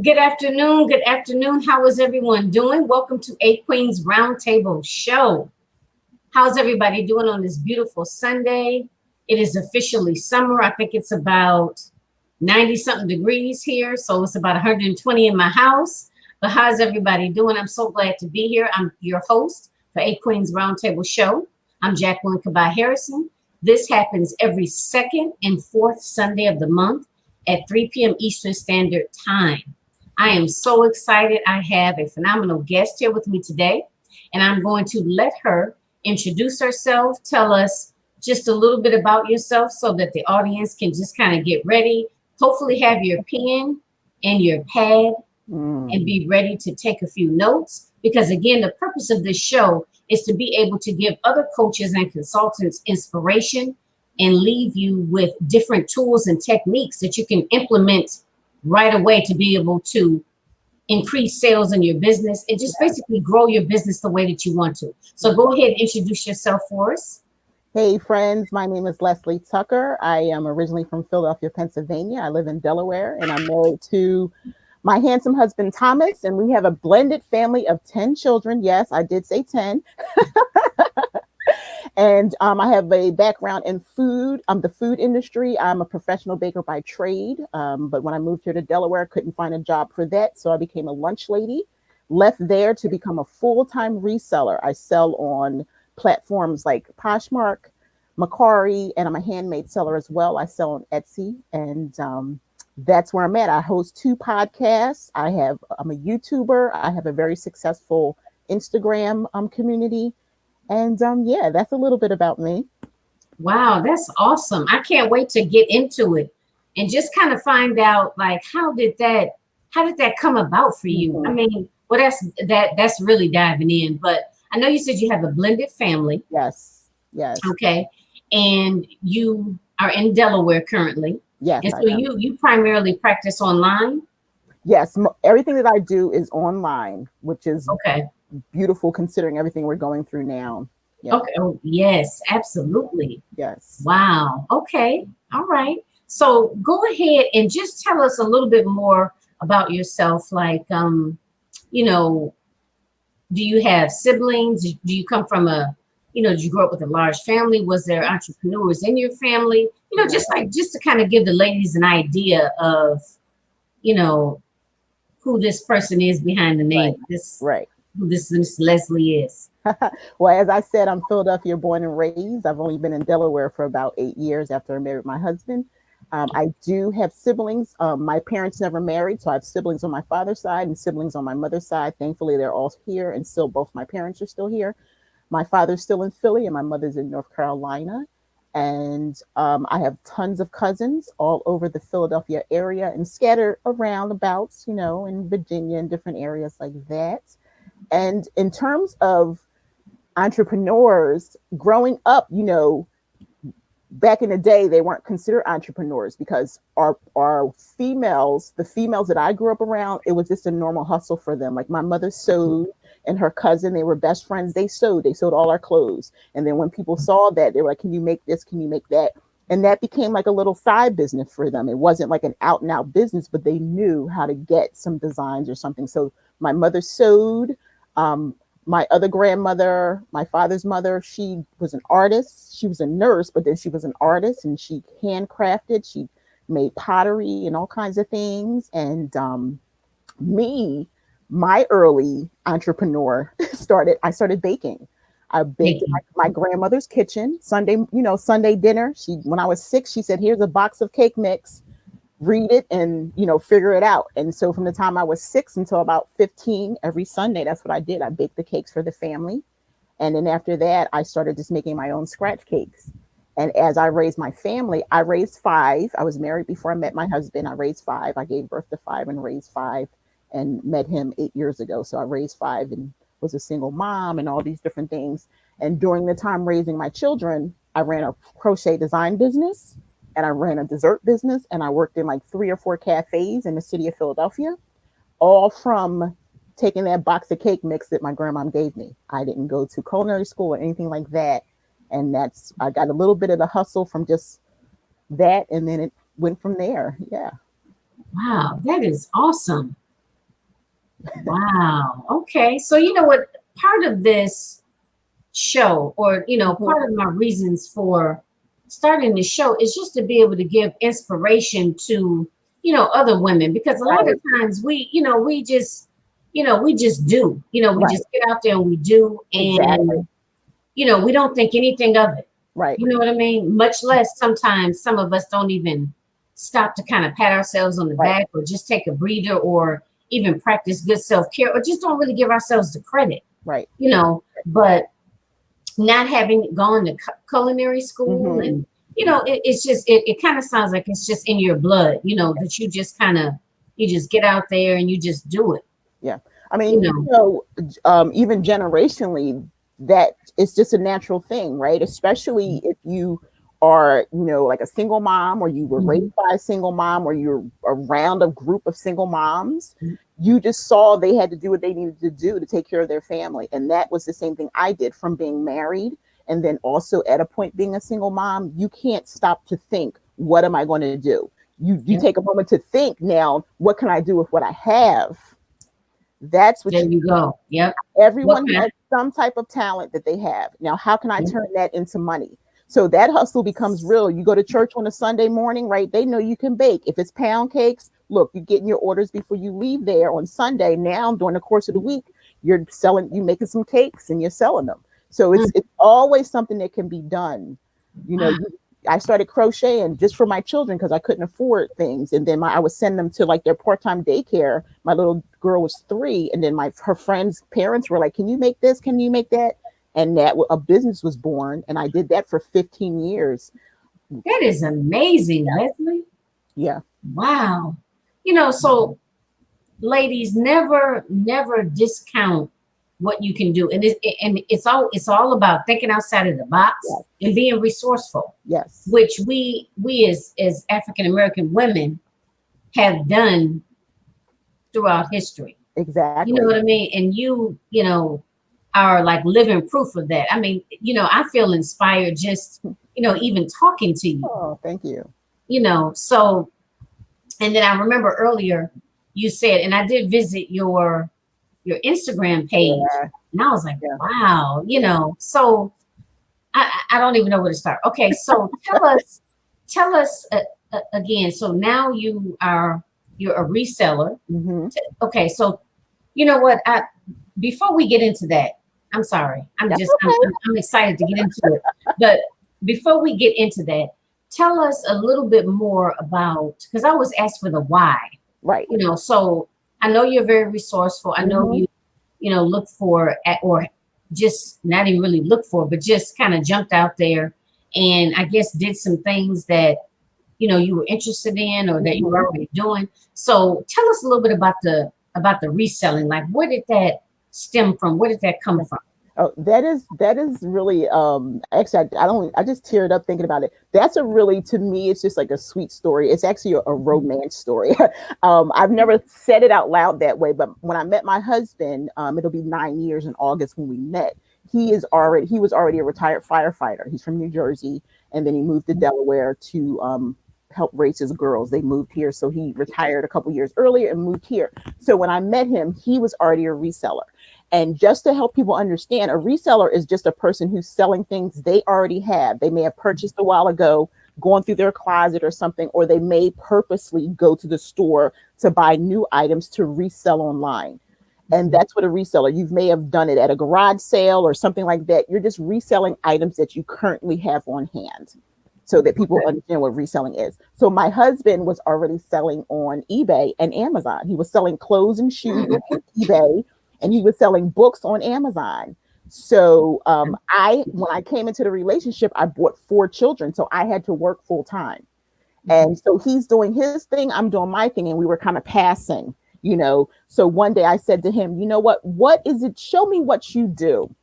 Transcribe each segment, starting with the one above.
Good afternoon. Good afternoon. How is everyone doing? Welcome to A Queen's Roundtable Show. How's everybody doing on this beautiful Sunday? It is officially summer. I think it's about 90 something degrees here. So it's about 120 in my house. But how's everybody doing? I'm so glad to be here. I'm your host for A Queen's Roundtable Show. I'm Jacqueline Kabah Harrison. This happens every second and fourth Sunday of the month at 3 p.m. Eastern Standard Time. I am so excited. I have a phenomenal guest here with me today, and I'm going to let her introduce herself, tell us just a little bit about yourself so that the audience can just kind of get ready. Hopefully have your pen and your pad and be ready to take a few notes. Because again, the purpose of this show is to be able to give other coaches and consultants inspiration and leave you with different tools and techniques that you can implement right away to be able to increase sales in your business and just basically grow your business the way that you want to. So go ahead and introduce yourself for us. Hey friends, my name is Leslie Tucker. I am originally from Philadelphia, Pennsylvania. I live in Delaware and I'm married to my handsome husband, Thomas, and we have a blended family of 10 children. Yes, I did say 10. And I have a background in food, the food industry. I'm a professional baker by trade. But when I moved here to Delaware, I couldn't find a job for that. So I became a lunch lady, left there to become a full-time reseller. I sell on platforms like Poshmark, Mercari, and I'm a handmade seller as well. I sell on Etsy, and that's where I'm at. I host 2 podcasts. I'm a YouTuber. I have a very successful Instagram community. And yeah, that's a little bit about me. Wow, that's awesome. I can't wait to get into it and just kind of find out like how did that come about for you? I Mhm. mean, well that's really diving in, but I know you said you have a blended family, Yes, yes, okay? And you are in Delaware currently. yes, And I so am. you primarily practice online? Yes, everything that I do is online, which is Okay. beautiful considering everything we're going through now. Yeah, Okay. Oh, yes, absolutely. yes. Wow. Okay. All right. So go ahead and just tell us a little bit more about yourself. Like, you know, do you have siblings? Do you come from did you grow up with a large family? Was there entrepreneurs in your family? Just to kind of give the ladies an idea of, you know, who this person is behind the Right, name. right. Who this Miss Leslie is. Well, as I said, I'm Philadelphia born and raised. I've only been in Delaware for about 8 years after I married my husband. I do have siblings. My parents never married, so I have siblings on my father's side and siblings on my mother's side. Thankfully, they're all here, and still both my parents are still here. My father's still in Philly, and my mother's in North Carolina. And I have tons of cousins all over the Philadelphia area and scattered around abouts, in Virginia and different areas like that. And in terms of entrepreneurs growing up, back in the day, they weren't considered entrepreneurs because our the females that I grew up around, it was just a normal hustle for them. Like my mother sewed and her cousin, they were best friends. They sewed all our clothes. And then when people saw that, they were like, can you make this? Can you make that? And that became like a little side business for them. It wasn't like an out and out business, but they knew how to get some designs or something. So my mother sewed. Um, my other grandmother, my father's mother, she was an artist. She was a nurse, but then she was an artist and she handcrafted. She made pottery and all kinds of things. And me, my early entrepreneur I started baking. I baked in Making. my grandmother's kitchen Sunday dinner. When I was 6, she said, here's a box of cake mix, read it and figure it out. And so from the time I was 6 until about 15, every Sunday, that's what I did. I baked the cakes for the family. And then after that, I started just making my own scratch cakes. And as I raised my family, I raised 5. I was married before I met my husband. I raised 5. I gave birth to 5 and raised 5 and met him 8 years ago. So I raised 5 and was a single mom and all these different things. And during the time raising my children, I ran a crochet design business and I ran a dessert business and I worked in like 3 or 4 cafes in the city of Philadelphia, all from taking that box of cake mix that my grandma gave me. I didn't go to culinary school or anything like that. And I got a little bit of the hustle from just that. And then it went from there. Yeah. Wow, that is awesome. Wow. Okay. So you know what? Part of this show, or Mhm. part of my reasons for starting the show is just to be able to give inspiration to other women, because a lot of Right, times we just do, we right, just get out there and we do, exactly, and we don't think anything of it. right, You know what I mean? Much less sometimes some of us don't even stop to kind of pat ourselves on the right, back, or just take a breather, or even practice good self-care, or just don't really give ourselves the credit, right. but not having gone to culinary school, Hmm. and it's just it kind of sounds like it's just in your blood, that you just you just get out there and you just do it, Yeah. I mean, you know. even generationally, that it's just a natural thing, right? Especially if you are, like a single mom, or you were Mhm. raised by a single mom, or you're around a group of single moms. You just saw they had to do what they needed to do to take care of their family. And that was the same thing I did, from being married and then also at a point being a single mom. You can't stop to think, what am I going to do? You Yep. take a moment to think, now, what can I do with what I have? That's what There you you go. Yep. What Everyone kind has some type of talent that they have. Now, how can I of, turn that into money? So that hustle becomes real. You go to church on a Sunday morning, right? They know you can bake. If it's pound cakes, look, you're getting your orders before you leave there on Sunday. Now, during the course of the week, you're making some cakes and you're selling them. So mm, it's always something that can be done. You know, wow. you, I started crocheting just for my children because I couldn't afford things, and then I would send them to like their part-time daycare. My little girl was 3, and then her friends' parents were like, "Can you make this? Can you make that?" And that a business was born, and I did that for 15 years. That is amazing, Leslie. Yeah. Wow. So ladies, never discount what you can do, and it's all about thinking outside of the box Yes. and being resourceful, Yes. which we as African American women have done throughout history. You know Exactly. what I mean? And are like living proof of that. I mean, I feel inspired just even talking to you. Oh, thank you. So, and then I remember earlier you said, and I did visit your Instagram page, Yeah. and I was like, Yeah. wow, Yeah. so I don't even know where to start. Okay, so tell us again. So now you're a reseller. Hmm. Okay, so you know what? Before we get into that, I'm sorry. I'm That's just okay. I'm excited to get into it. But before we get into that, tell us a little bit more about, because I always ask for the why. Right. So I know you're very resourceful. I know Hmm. you look for or just not even really look for, but just kind of jumped out there, and I guess did some things that you were interested in, or that you were Hmm. already doing. So tell us a little bit about the reselling. Like, where did that stem from? Where did that come from? Oh, that is really actually I just teared up thinking about it. That's a really, to me, it's just like a sweet story. It's actually a romance story. I've never said it out loud that way, but when I met my husband, it'll be 9 years in August when we met. He was already a retired firefighter. He's from New Jersey, and then he moved to Delaware to help raise his girls. They moved here, so he retired a couple years earlier and moved here. So when I met him, he was already a reseller. And just to help people understand, a reseller is just a person who's selling things they already have. They may have purchased a while ago, going through their closet or something, or they may purposely go to the store to buy new items to resell online. And that's what a reseller, you may have done it at a garage sale or something like that. You're just reselling items that you currently have on hand, so that people Okay. understand what reselling is. So my husband was already selling on eBay and Amazon. He was selling clothes and shoes on eBay, and he was selling books on Amazon. So I when I came into the relationship, I bought 4 children, so I had to work full time. Mhm. And so he's doing his thing, I'm doing my thing, and we were kind of passing. So one day I said to him, you know what is it? Show me what you do.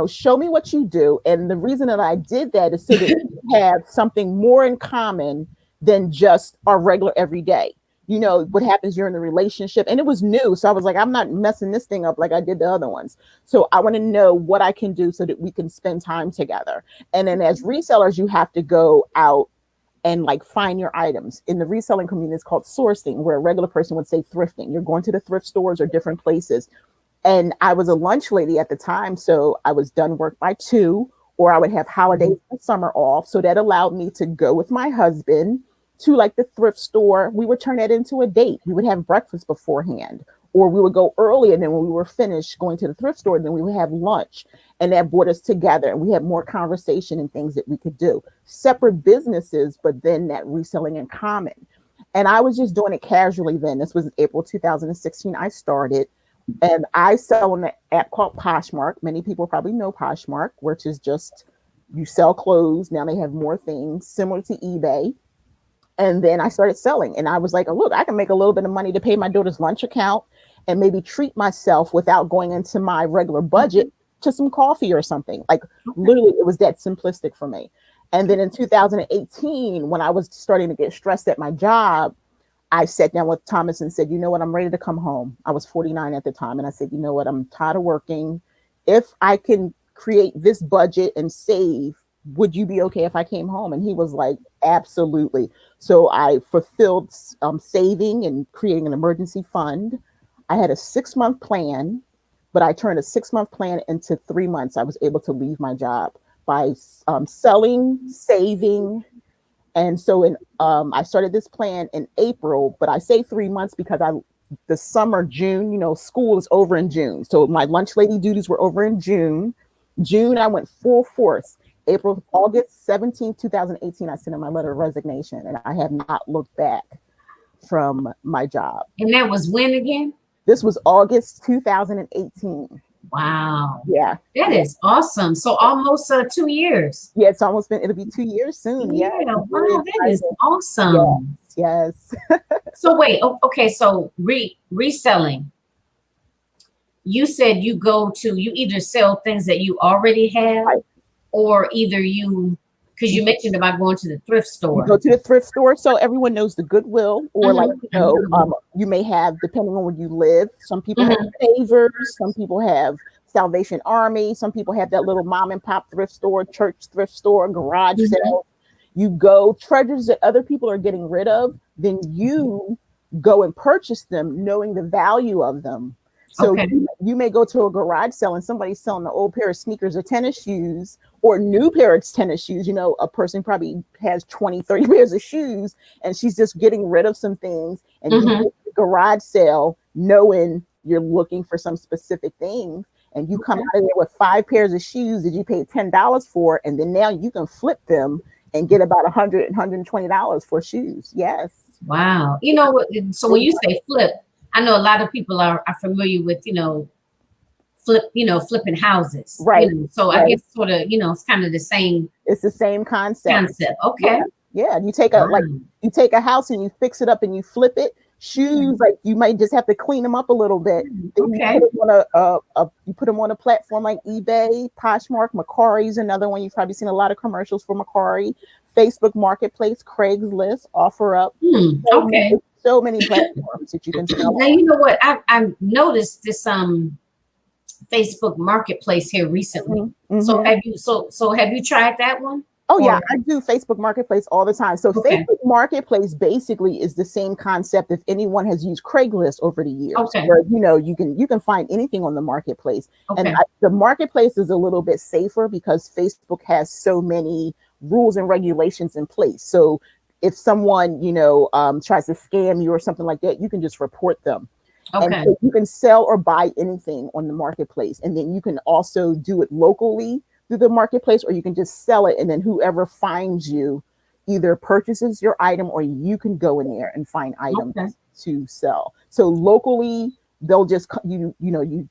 Show me what you do. And the reason that I did that is so that we have something more in common than just our regular everyday. What happens during the relationship. And it was new. So I was like, I'm not messing this thing up like I did the other ones. So I want to know what I can do so that we can spend time together. And then as resellers, you have to go out and like find your items. In the reselling community, it's called sourcing, where a regular person would say thrifting. You're going to the thrift stores or different places. And I was a lunch lady at the time, so I was done work by 2, or I would have holidays and summer off. So that allowed me to go with my husband to like the thrift store. We would turn that into a date. We would have breakfast beforehand, or we would go early, and then when we were finished going to the thrift store, then we would have lunch, and that brought us together, and we had more conversation and things that we could do. Separate businesses, but then that reselling in common. And I was just doing it casually then. This was April 2016 I started. And I sell on an app called Poshmark. Many people probably know Poshmark, which is just you sell clothes. Now they have more things similar to eBay. And then I started selling, and I was like, oh, look, I can make a little bit of money to pay my daughter's lunch account and maybe treat myself without going into my regular budget to some coffee or something. Like literally, it was that simplistic for me. And then in 2018, when I was starting to get stressed at my job, I sat down with Thomas and said, you know what, I'm ready to come home. I was 49 at the time. And I said, you know what, I'm tired of working. If I can create this budget and save, would you be okay if I came home? And he was like, absolutely. So I fulfilled saving and creating an emergency fund. I had a 6-month plan, but I turned a 6-month plan into 3 months. I was able to leave my job by selling, saving. And so I started this plan in April, but I say 3 months because the summer, June, school is over in June. So my lunch lady duties were over in June. June, I went full force. August 17, 2018, I sent in my letter of resignation, and I have not looked back from my job. And that was when again? This was August 2018. Wow. Yeah. That is awesome. So almost 2 years. Yeah, it'll be 2 years soon. Yeah. Wow, that is awesome. Yes. So wait, okay, so reselling. You said you either sell things that you already have, right, or either because you mentioned about going to the thrift store. You go to the thrift store, so everyone knows the Goodwill, or you may have, depending on where you live, some people have Favors, some people have Salvation Army, some people have that little mom and pop thrift store, church thrift store, garage sale. You go, treasures that other people are getting rid of, then you go and purchase them knowing the value of them. So you may go to a garage sale and somebody's selling an old pair of sneakers or tennis shoes, or new pair of tennis shoes. A person probably has 20, 30 pairs of shoes, and she's just getting rid of some things. And you go to the garage sale knowing you're looking for some specific things, and you come out of there with 5 pairs of shoes that you paid $10 for, and then now you can flip them and get about $100, $120 for shoes. Yes. Wow. So when you say flip, I know a lot of people are familiar with, flipping houses. Right. So right. I guess sort of, it's kind of the same. It's the same concept. Okay. Yeah. You take a house and you fix it up and you flip it. Shoes, like you might just have to clean them up a little bit. Okay. You put them on a platform like eBay, Poshmark, Mercari is another one. You've probably seen a lot of commercials for Mercari, Facebook Marketplace, Craigslist, OfferUp. Okay. So many platforms that you can sell. Now, you know what? I've noticed this Facebook Marketplace here recently. So have you tried that one? Oh, yeah, I do Facebook Marketplace all the time. So Facebook Marketplace basically is the same concept if anyone has used Craigslist over the years. Where, you can find anything on the marketplace. And the marketplace is a little bit safer because Facebook has so many rules and regulations in place. So if someone, tries to scam you or something like that, you can just report them. And so you can sell or buy anything on the marketplace. And then you can also do it locally through the marketplace, or you can just sell it. And then whoever finds you either purchases your item, or you can go in there and find items to sell. So locally, they'll just, you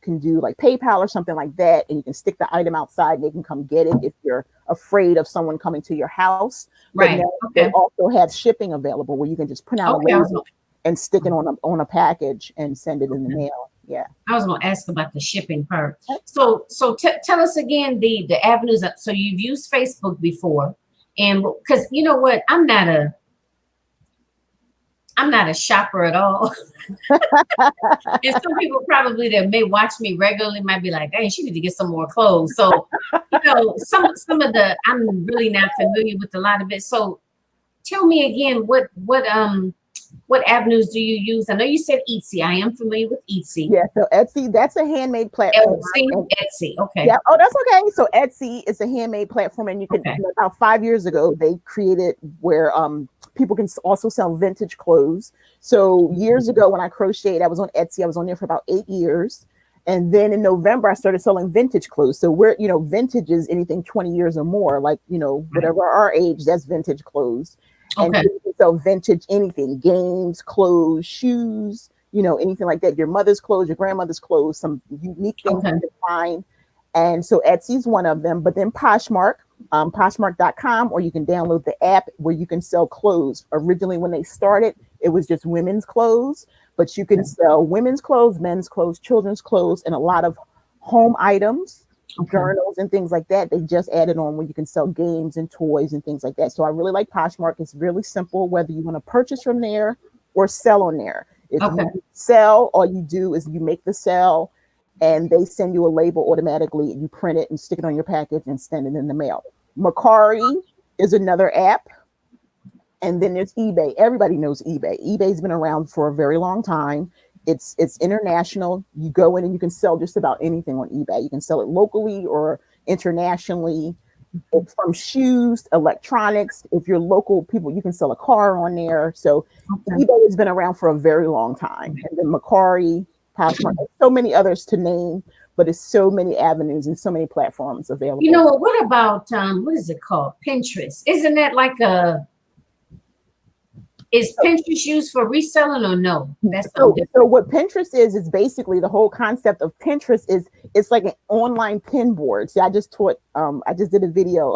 can do like PayPal or something like that. And you can stick the item outside. They can come get it if you're afraid of someone coming to your house. Right. They also have shipping available where you can just print out a label and stick it on a package and send it in the mail. Yeah. I was going to ask about the shipping part. So tell us again the avenues. So you've used Facebook before, and because you know what, I'm not a shopper at all. And some people probably that may watch me regularly might be like, "Hey, she need to get some more clothes." So some of I'm really not familiar with a lot of it. So tell me again, what avenues do you use? I know you said Etsy. I am familiar with Etsy. Yeah, so Etsy, that's a handmade platform. Etsy. Okay. Yeah. Oh, that's okay. So Etsy is a handmade platform, and you can, Okay. about 5 years ago, they created where people can also sell vintage clothes. So years ago when I crocheted, I was on Etsy. I was on there for about 8 years. And then in November, I started selling vintage clothes. So we're, vintage is anything 20 years or more, like, whatever our age, that's vintage clothes. And Okay. so you can sell vintage anything, games, clothes, shoes, anything like that. Your mother's clothes, your grandmother's clothes, some unique things Okay. you can find. And so Etsy's one of them. But then Poshmark, Poshmark.com, or you can download the app where you can sell clothes. Originally, when they started, it was just women's clothes, but you can sell women's clothes, men's clothes, children's clothes, and a lot of home items, journals, and things like that. They just added on where you can sell games and toys and things like that. So I really like Poshmark. It's really simple, whether you want to purchase from there or sell on there. If you sell, all you do is you make the sell, and they send you a label automatically. You print it and stick it on your package and send it in the mail. Mercari is another app. And then there's eBay. Everybody knows eBay. eBay's been around for a very long time. It's international. You go in and you can sell just about anything on eBay. You can sell it locally or internationally. From shoes, electronics. If you're local people, you can sell a car on there. So eBay has been around for a very long time. And then Mercari, Poshmark, so many others to name, but it's so many avenues and so many platforms available. You know what about what is it called? Pinterest. Isn't that like is Pinterest used for reselling or no? That's so what Pinterest is basically the whole concept of Pinterest is it's like an online pin board. See, I just did a video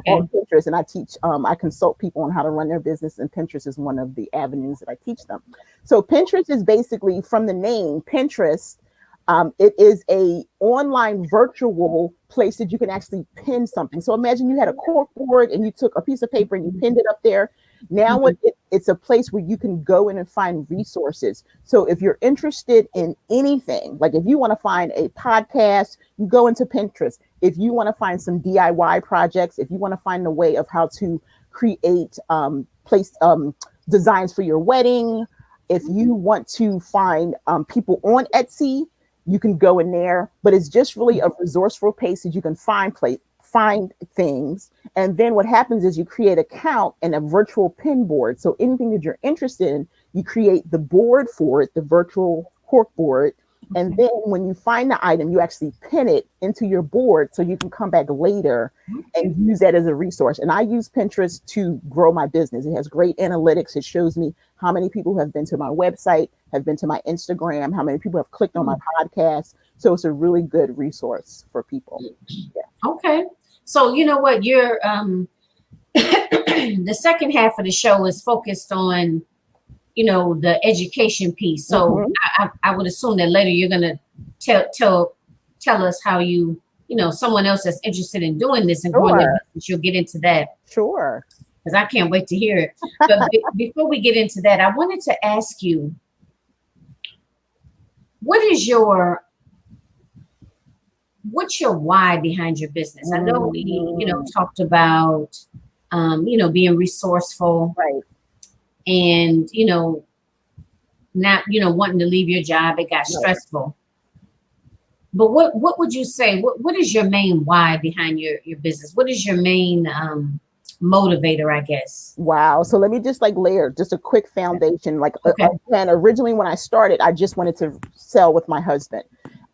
on Pinterest, and I teach, I consult people on how to run their business, and Pinterest is one of the avenues that I teach them. So Pinterest is basically, from the name Pinterest, it is a online virtual place that you can actually pin something. So imagine you had a cork board and you took a piece of paper and you pinned it up there. Now it's a place where you can go in and find resources. So if you're interested in anything, like if you want to find a podcast, you go into Pinterest. If you want to find some DIY projects, if you want to find a way of how to create designs for your wedding, if you want to find people on Etsy, you can go in there. But it's just really a resourceful place that you can find things. And then what happens is you create an account and a virtual pin board. So anything that you're interested in, you create the board for it, the virtual cork board. And then when you find the item, you actually pin it into your board so you can come back later and use that as a resource. And I use Pinterest to grow my business. It has great analytics. It shows me how many people have been to my website, have been to my Instagram, how many people have clicked on my podcast. So it's a really good resource for people. Yeah. Okay. So you know what, you're the second half of the show is focused on, the education piece. So I would assume that later you're gonna tell us how someone else that's interested in doing this and growing their business, you'll get into that. Sure. Because I can't wait to hear it. But before we get into that, I wanted to ask you, what's your why behind your business? I know we, talked about, being resourceful, right? And, not, wanting to leave your job. It got stressful. But what would you say? What is your main why behind your business? What is your main motivator, I guess? Wow. So let me just layer just a quick foundation. Again, originally when I started, I just wanted to sell with my husband.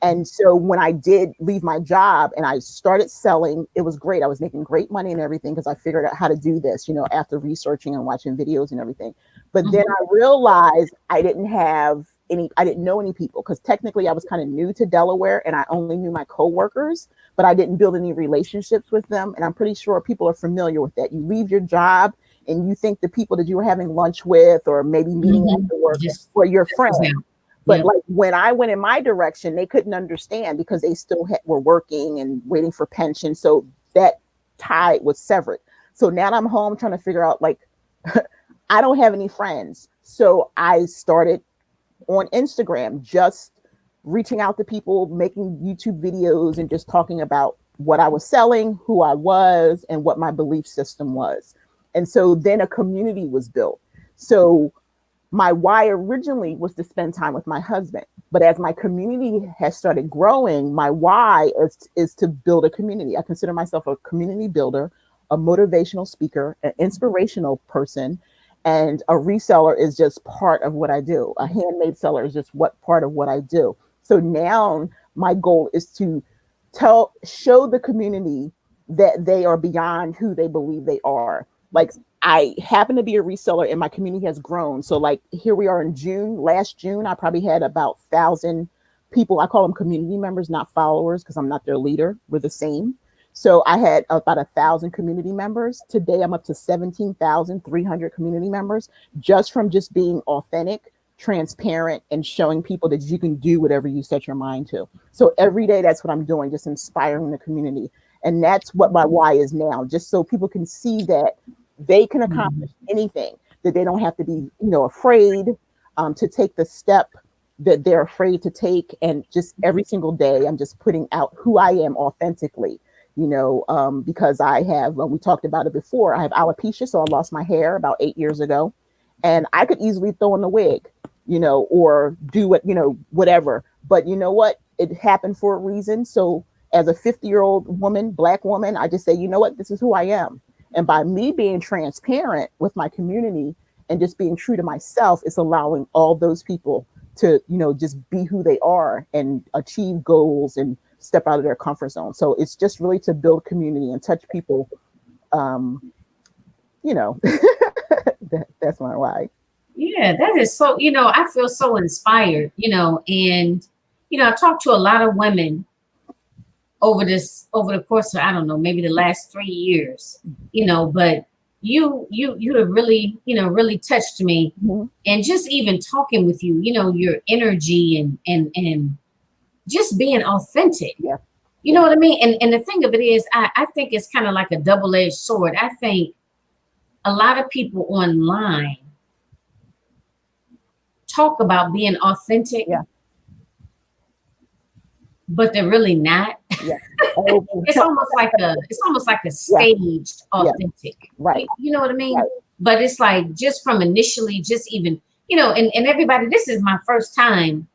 And so when I did leave my job and I started selling, it was great. I was making great money and everything because I figured out how to do this, after researching and watching videos and everything. But then I realized I didn't know any people, because technically I was kind of new to Delaware and I only knew my coworkers, but I didn't build any relationships with them. And I'm pretty sure people are familiar with that. You leave your job and you think the people that you were having lunch with or maybe meeting after work were your friends. But when I went in my direction, they couldn't understand because they still were working and waiting for pension. So that tie was severed. So now I'm home trying to figure out, I don't have any friends. So I started on Instagram, just reaching out to people, making YouTube videos and just talking about what I was selling, who I was, and what my belief system was. And so then a community was built. So my why originally was to spend time with my husband. But as my community has started growing, my why is to build a community. I consider myself a community builder, a motivational speaker, an inspirational person, and a reseller is just part of what I do. A handmade seller is just what part of what I do. So now my goal is to show the community that they are beyond who they believe they are. Like, I happen to be a reseller and my community has grown. So like here we are in June. Last June, I probably had about 1,000 people. I call them community members, not followers, because I'm not their leader. We're the same. So I had about 1,000 community members. Today I'm up to 17,300 community members, just from just being authentic, transparent, and showing people that you can do whatever you set your mind to. So every day that's what I'm doing, just inspiring the community. And that's what my why is now, just so people can see that they can accomplish anything, that they don't have to be, afraid to take the step that they're afraid to take. And just every single day, I'm just putting out who I am authentically, because I have, we talked about it before, I have alopecia, so I lost my hair about 8 years ago. And I could easily throw in a wig, or do what, whatever. But you know what? It happened for a reason. So as a 50-year-old woman, Black woman, I just say, you know what? This is who I am. And by me being transparent with my community and just being true to myself, it's allowing all those people to, just be who they are and achieve goals and step out of their comfort zone. So it's just really to build community and touch people. That's my why. Yeah, that is so, I feel so inspired, and, I talked to a lot of women over the course of, I don't know, maybe the last 3 years, but you have really, really touched me. Mm-hmm. And just even talking with you, your energy and just being authentic. Yeah. You know what I mean? And the thing of it is, I think it's kind of like a double-edged sword. I think a lot of people online talk about being authentic. Yeah. But they're really not. Yeah. It's almost like a staged authentic. Yeah. Right. You know what I mean? Right. But it's like just from initially, just even, and everybody, this is my first time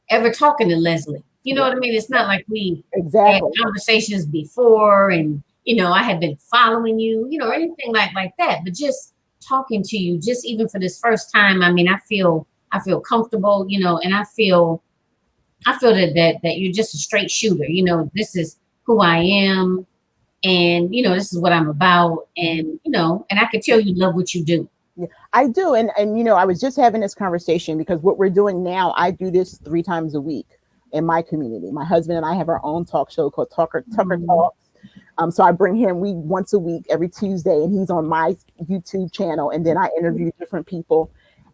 ever talking to Leslie. You know what I mean? It's not like we had conversations before and, I had been following you, or anything like that. But just talking to you, just even for this first time, I mean, I feel comfortable, and I feel that you're just a straight shooter. This is who I am, and this is what I'm about, and and I can tell you love what you do. Yeah, I do, and I was just having this conversation because what we're doing now, I do this 3 times a week in my community. My husband and I have our own talk show called Tucker Talks. So I bring him once a week, every Tuesday, and he's on my YouTube channel, and then I interview different people.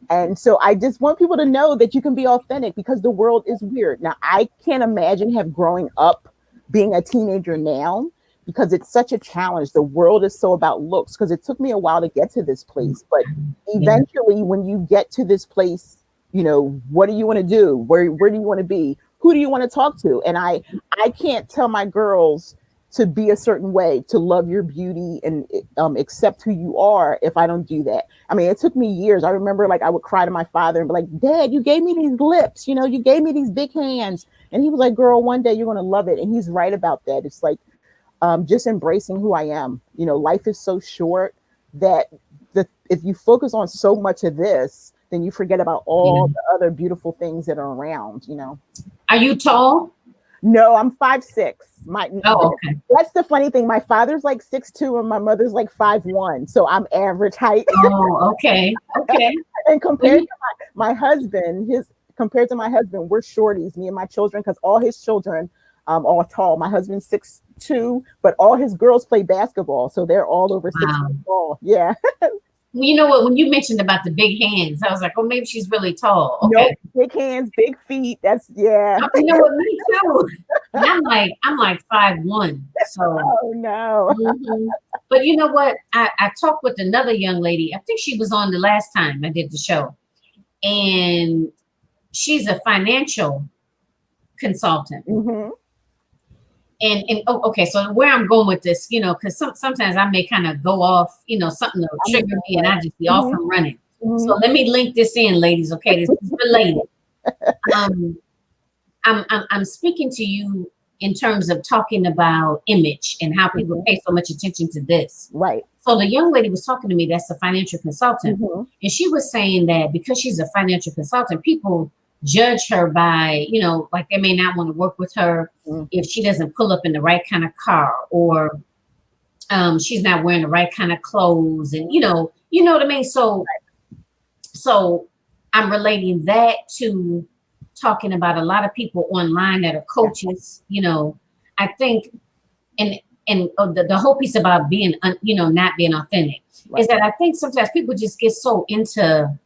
And so I just want people to know that you can be authentic because the world is weird. Now, I can't imagine growing up being a teenager now because it's such a challenge. The world is so about looks because it took me a while to get to this place. But eventually, when you get to this place, what do you want to do? Where do you want to be? Who do you want to talk to? And I can't tell my girls to be a certain way, to love your beauty and accept who you are if I don't do that. I mean, it took me years. I remember I would cry to my father and be like, Dad, you gave me these lips, you gave me these big hands. And he was like, girl, one day you're going to love it. And he's right about that. It's like just embracing who I am. Life is so short that if you focus on so much of this, then you forget about all the other beautiful things that are around, Are you tall? No, I'm 5'6". Okay. That's the funny thing. My father's like 6'2" and my mother's like 5'1", so I'm average height. Oh, okay. And compared to my husband, we're shorties, me and my children, because all his children are tall. My husband's 6'2", but all his girls play basketball, so they're all over 6 feet tall. Yeah. Well, you know what? When you mentioned about the big hands, I was like, oh, maybe she's really tall. Okay. No, big hands, big feet. That's yeah. You know what? Me too. And I'm like 5'1". So. Oh no. Mm-hmm. But you know what? I talked with another young lady. I think she was on the last time I did the show, and she's a financial consultant. Mm-hmm. and oh, okay, so where I'm going with this, because sometimes I may kind of go off, something will trigger me, and I just be off and running. So let me link this in, ladies. Okay, this is related. I'm speaking to you in terms of talking about image and how people pay so much attention to this. Right. So the young lady was talking to me, that's a financial consultant, and she was saying that because she's a financial consultant, people judge her by, like they may not want to work with her if she doesn't pull up in the right kind of car, or she's not wearing the right kind of clothes, and you know what I mean. So I'm relating that to talking about a lot of people online that are coaches. I think, and the whole piece about being, not being authentic is that I think sometimes people just get so into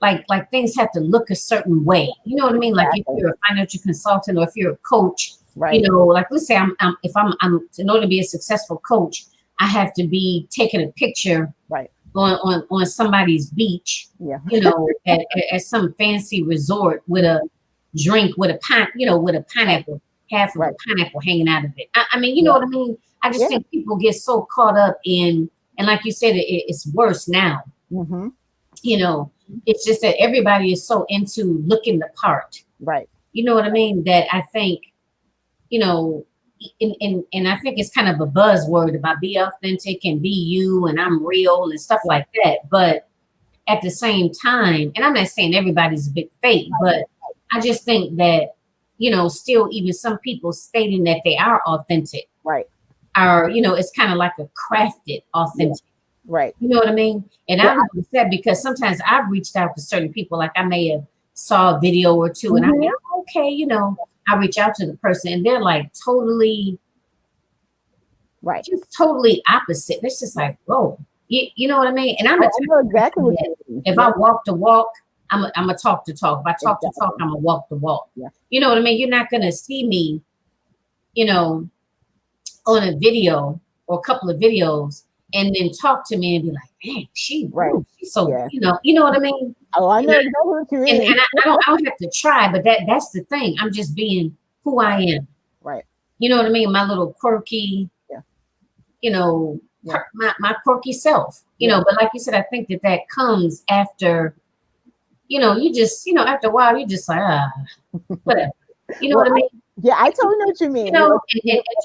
like things have to look a certain way. You know what I mean? Like if you're a financial consultant or if you're a coach, like let's say I'm in order to be a successful coach, I have to be taking a picture on somebody's beach, at some fancy resort with a drink with a pineapple, half of a pineapple hanging out of it. I mean, you know what I mean? I just think people get so caught up in, and like you said, it's worse now. It's just that everybody is so into looking the part. Right. You know what I mean? That I think, and I think it's kind of a buzzword about be authentic and be you and I'm real and stuff like that. But at the same time, and I'm not saying everybody's a big fake, but I just think that, still even some people stating that they are authentic. Are, it's kind of like a crafted authentic. Right. You know what I mean? And I noticed that because sometimes I've reached out to certain people, like I may have saw a video or two and I mean, okay, I reach out to the person and they're like totally, just totally opposite. It's just like, whoa, you know what I mean? And I know exactly what you mean. If I walk the walk, I'm a talk the talk. If I talk the talk, I'm a walk the walk. Yeah. You know what I mean? You're not going to see me, on a video or a couple of videos and then talk to me and be like, man, she's so, you know what I mean? Oh, I know exactly what you mean. And I don't have to try, but that's the thing. I'm just being who I am. Right. You know what I mean? My little quirky, my quirky self, but like you said, I think that comes after, you just, after a while, you just like, whatever. You know what I mean? Yeah, I totally know what you mean. And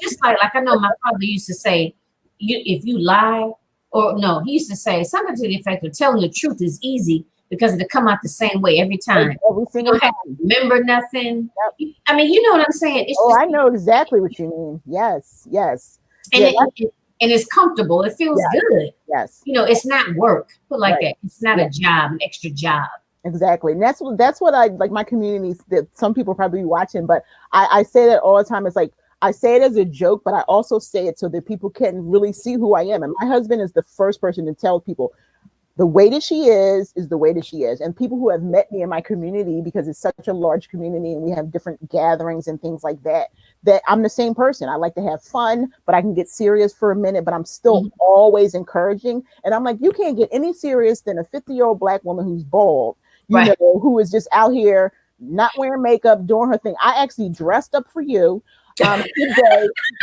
just like I know my father used to say, if you lie, or no, he used to say something to the effect of telling the truth is easy because it'll come out the same way every time. Every single time. Remember nothing. Yep. I mean, you know what I'm saying? It's I know exactly what you mean. Yes, yes. And and it's comfortable. It feels good. Yes. It's not work. Put like that. It's not a job, an extra job. Exactly. And that's what I like my communities that some people probably be watching, but I say that all the time. It's like, I say it as a joke, but I also say it so that people can really see who I am. And my husband is the first person to tell people the way that she is the way that she is. And people who have met me in my community, because it's such a large community and we have different gatherings and things like that, that I'm the same person. I like to have fun, but I can get serious for a minute, but I'm still always encouraging. And I'm like, you can't get any serious than a 50-year-old Black woman who's bald, who is just out here not wearing makeup, doing her thing. I actually dressed up for you today,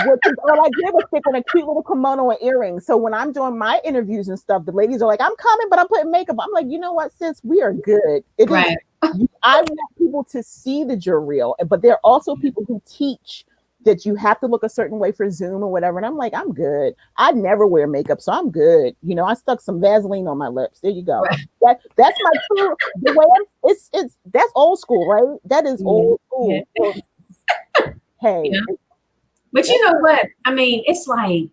which is all I did was stick on a cute little kimono and earrings. So when I'm doing my interviews and stuff, the ladies are like, I'm coming, but I'm putting makeup. I'm like, you know what, sis, we are good. I want people to see that you're real, but there are also people who teach that you have to look a certain way for Zoom or whatever. And I'm like, I'm good. I never wear makeup, so I'm good. I stuck some Vaseline on my lips. There you go. Right. That's my true, the way that's old school, right? That is old school. Yeah. Hey. But you know what? I mean, it's like,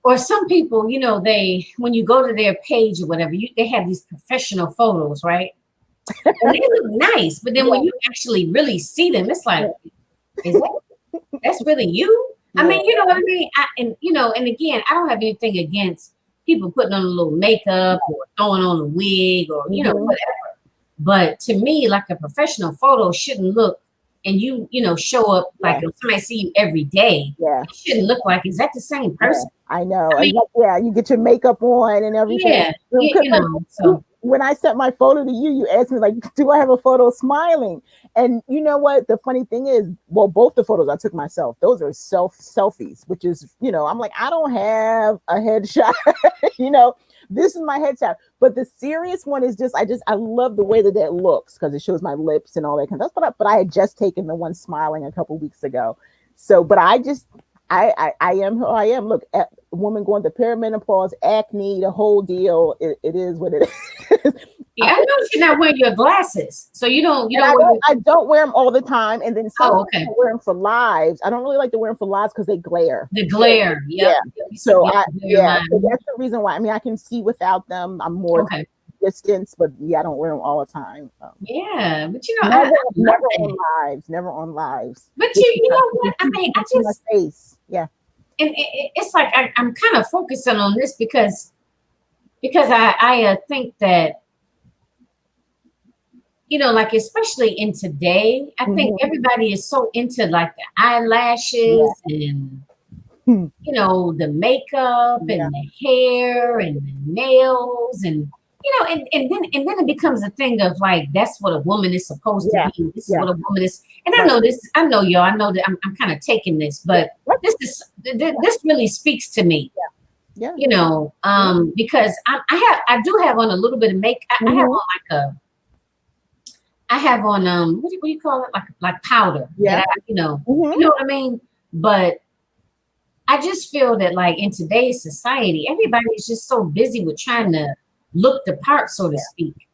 or some people, they, when you go to their page or whatever, they have these professional photos, right? And they look nice, but then when you actually really see them, it's like, that's really you? I mean, you know what I mean? And again, I don't have anything against people putting on a little makeup or throwing on a wig or, whatever. But to me, like a professional photo shouldn't look, and you show up like if somebody see you every day, it shouldn't look like, is that the same person? I know. I mean, Yeah, you get your makeup on and everything. yeah, Because you know, so when I sent my photo to you, you asked me like, do I have a photo smiling? And you know what? The funny thing is, well, both the photos I took myself, those are selfies, which is, I'm like, I don't have a headshot. This is my headshot. But the serious one is I love the way that looks because it shows my lips and all that kind of stuff. But I had just taken the one smiling a couple weeks ago. So, but I am who I am. Look, at woman going to perimenopause, acne, the whole deal. It is what it is. yeah, I know you're not wearing your glasses, so you don't I don't wear them all the time, and then sometimes okay. I wear them for lives. I don't really like to wear them for lives because they glare. The glare, Yeah. So so that's the reason why. I mean, I can see without them. I'm more distance, but I don't wear them all the time. Yeah, but never on lives. But you know what? I mean, I just my face. Yeah. And it's like I'm kind of focusing on this because I think that, like especially in today, I think everybody is so into like the eyelashes and the makeup and the hair and the nails and and then it becomes a thing of like that's what a woman is supposed to be. This is what a woman is, and I know this. I know y'all. I know that I'm kind of taking this, but this really speaks to me. Yeah. Because I do have on a little bit of makeup. I have on what do you call it, like powder. Yeah. You know what I mean. But I just feel that like in today's society, everybody's just so busy with trying to look the part, so to speak.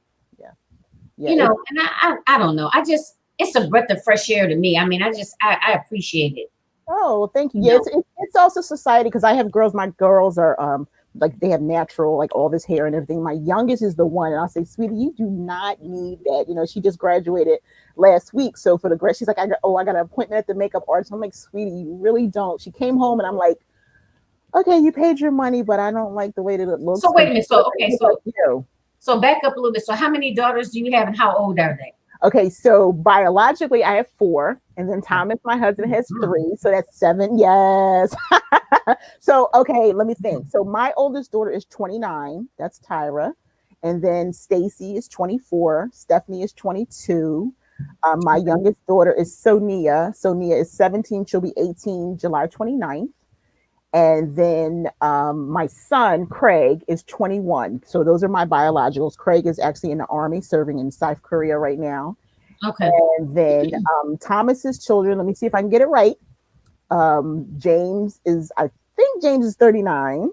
And I don't know. It's a breath of fresh air to me. I mean, I appreciate it. Oh, thank you. Yeah, it's also society because I have girls. My girls are like they have natural, like all this hair and everything. My youngest is the one, and I'll say, sweetie, you do not need that. She just graduated last week. So for the grad, she's like, I got an appointment at the makeup artist. I'm like, sweetie, you really don't. She came home and I'm like, okay, you paid your money, but I don't like the way that it looks. So wait a minute. So back up a little bit. So how many daughters do you have and how old are they? Okay, so biologically I have 4, and then Thomas, my husband, has 3, so that's 7. Yes. So okay, let me think. So my oldest daughter is 29. That's Tyra, and then Stacy is 24. Stephanie is 22. My youngest daughter is Sonia. Sonia is 17. She'll be 18 July 29th. And then my son, Craig, is 21. So those are my biologicals. Craig is actually in the Army serving in South Korea right now. Okay. And then Thomas's children, let me see if I can get it right. I think James is 39.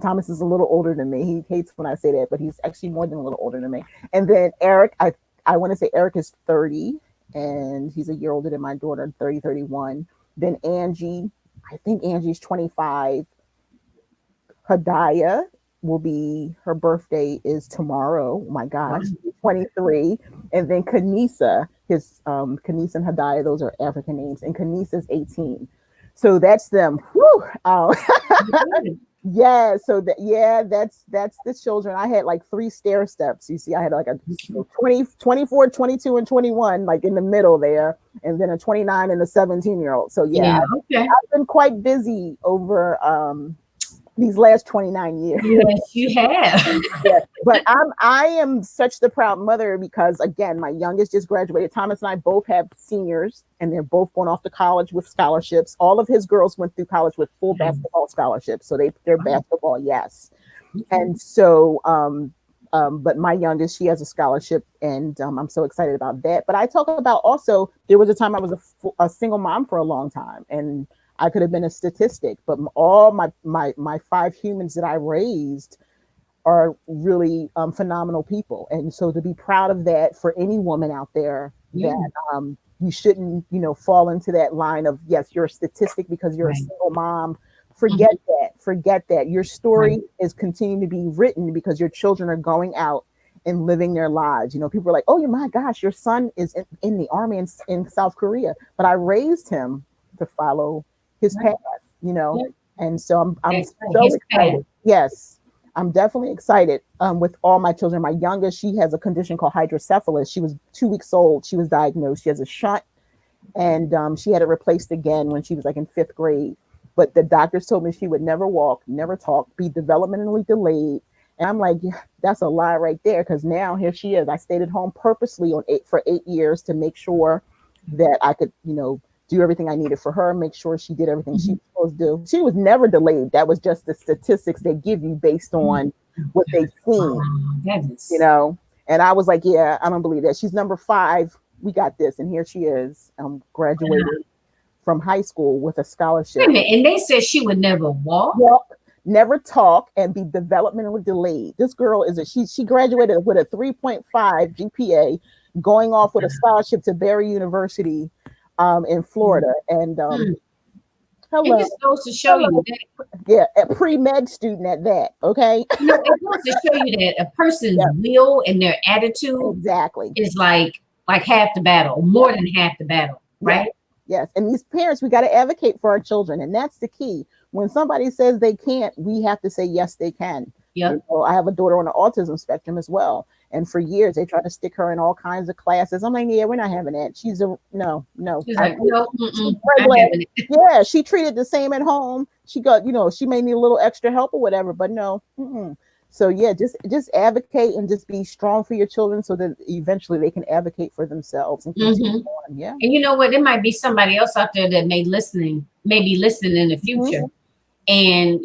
Thomas is a little older than me. He hates when I say that, but he's actually more than a little older than me. And then Eric, I want to say Eric is 30, and he's a year older than my daughter, 30, 31. Then Angie, I think Angie's 25. Hadaya her birthday is tomorrow. Oh my gosh, 23. And then Kanisa, Kanisa and Hadaya, those are African names. And Kanisa's 18. So that's them. Whew. Yeah. So that's the children. I had like 3 stair steps. You see, I had like a 20, 24, 22, and 21, like in the middle there, and then a 29 and a 17-year-old. So I've been quite busy over these last 29 years. Yes, you have. But I am such the proud mother because again, my youngest just graduated. Thomas and I both have seniors, and they're both going off to college with scholarships. All of his girls went through college with full basketball scholarships, so they're basketball, yes. And so, but my youngest, she has a scholarship, and I'm so excited about that. But I talk about also, there was a time I was a single mom for a long time, and I could have been a statistic, but all my 5 humans that I raised are really phenomenal people. And so to be proud of that for any woman out there, that you shouldn't, fall into that line of, yes, you're a statistic because you're a single mom. Forget that. Your story is continuing to be written because your children are going out and living their lives. People are like, oh, my gosh, your son is in the Army in South Korea. But I raised him to follow his path, and so I'm so excited. Yes, I'm definitely excited with all my children. My youngest, she has a condition called hydrocephalus. She was 2 weeks old. She was diagnosed. She has a shunt, and she had it replaced again when she was like in 5th grade. but the doctors told me she would never walk, never talk, be developmentally delayed. And I'm like, yeah, that's a lie right there. Because now here she is. I stayed at home purposely for 8 years to make sure that I could, do everything I needed for her, make sure she did everything she was supposed to do. She was never delayed. That was just the statistics they give you based on what they've seen, And I was like, yeah, I don't believe that. She's number 5. We got this. And here she is, graduated from high school with a scholarship. Wait a minute, and they said she would never walk, never talk, and be developmentally delayed. This girl she graduated with a 3.5 GPA, going off with a scholarship to Barry University in Florida. And hello. It just goes to show you that. Yeah, a pre-med student at that. Okay. It goes to show you that a person's will and their attitude is like half the battle, more than half the battle, right? Yes. And these parents, we got to advocate for our children. And that's the key. When somebody says they can't, we have to say, yes, they can. Yep. I have a daughter on the autism spectrum as well. And for years, they tried to stick her in all kinds of classes. I'm like, yeah, we're not having that. She's no. She's like, no, yeah, she treated the same at home. She got, she may need a little extra help or whatever, but no. So yeah, just advocate and just be strong for your children so that eventually they can advocate for themselves and continue on. Yeah. And you know what? There might be somebody else out there that may be listening in the future, and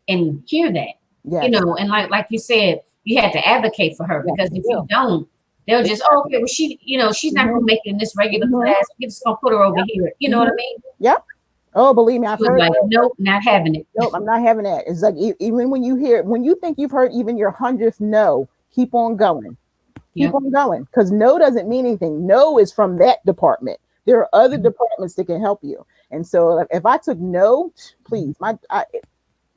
and hear that. And like you said, you had to advocate for her, because if you don't, they'll just, okay, well, she's not going to make it in this regular class. We're just going to put her over here. You know what I mean? Yep. Oh, believe me, I've heard like, nope, not having it. Nope, I'm not having that. It's like, even when you think you've heard even your 100th no, keep on going. Keep on going. Because no doesn't mean anything. No is from that department. There are other departments that can help you. And so if I took no, please,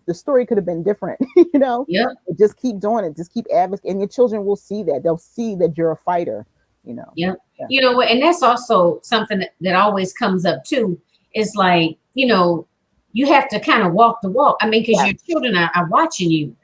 the story could have been different, Just keep doing it. Just keep advocating. And your children will see that. They'll see that you're a fighter, Yeah. You know what? And that's also something that always comes up too. Is like, you have to kind of walk the walk. I mean, because your children are watching you.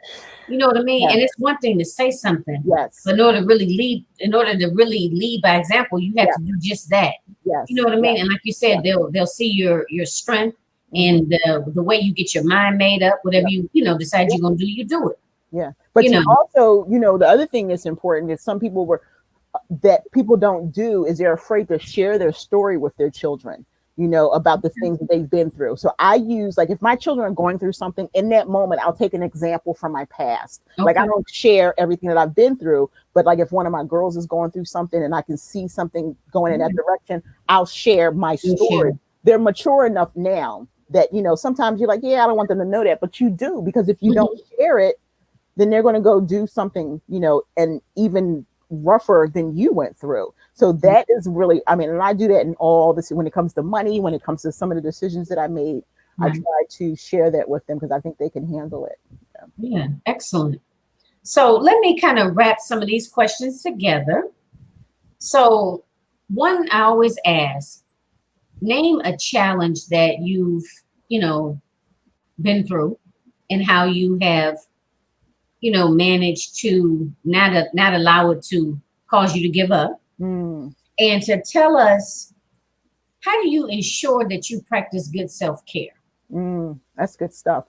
You know what I mean? Yes. And it's one thing to say something. Yes. But in order to really lead by example, you have to do just that. Yes. You know what I mean? And like you said, they'll see your strength and the way you get your mind made up, whatever you decide you're gonna do, you do it. Yeah. But also, the other thing that's important is some people that people don't do is they're afraid to share their story with their children. About the things that they've been through. So I use, like, if my children are going through something in that moment, I'll take an example from my past. Okay. Like, I don't share everything that I've been through, but like if one of my girls is going through something and I can see something going in that direction, I'll share my story. They're mature enough now that, sometimes you're like, yeah, I don't want them to know that, but you do, because if you don't share it, then they're going to go do something, and even rougher than you went through. So that is really, and I do that in all this, when it comes to money, when it comes to some of the decisions that I made, I try to share that with them because I think they can handle it. Yeah, excellent. So let me kind of wrap some of these questions together. So one I always ask, name a challenge that you've, been through and how you have, managed to not allow it to cause you to give up. And to tell us, how do you ensure that you practice good self-care? That's good stuff.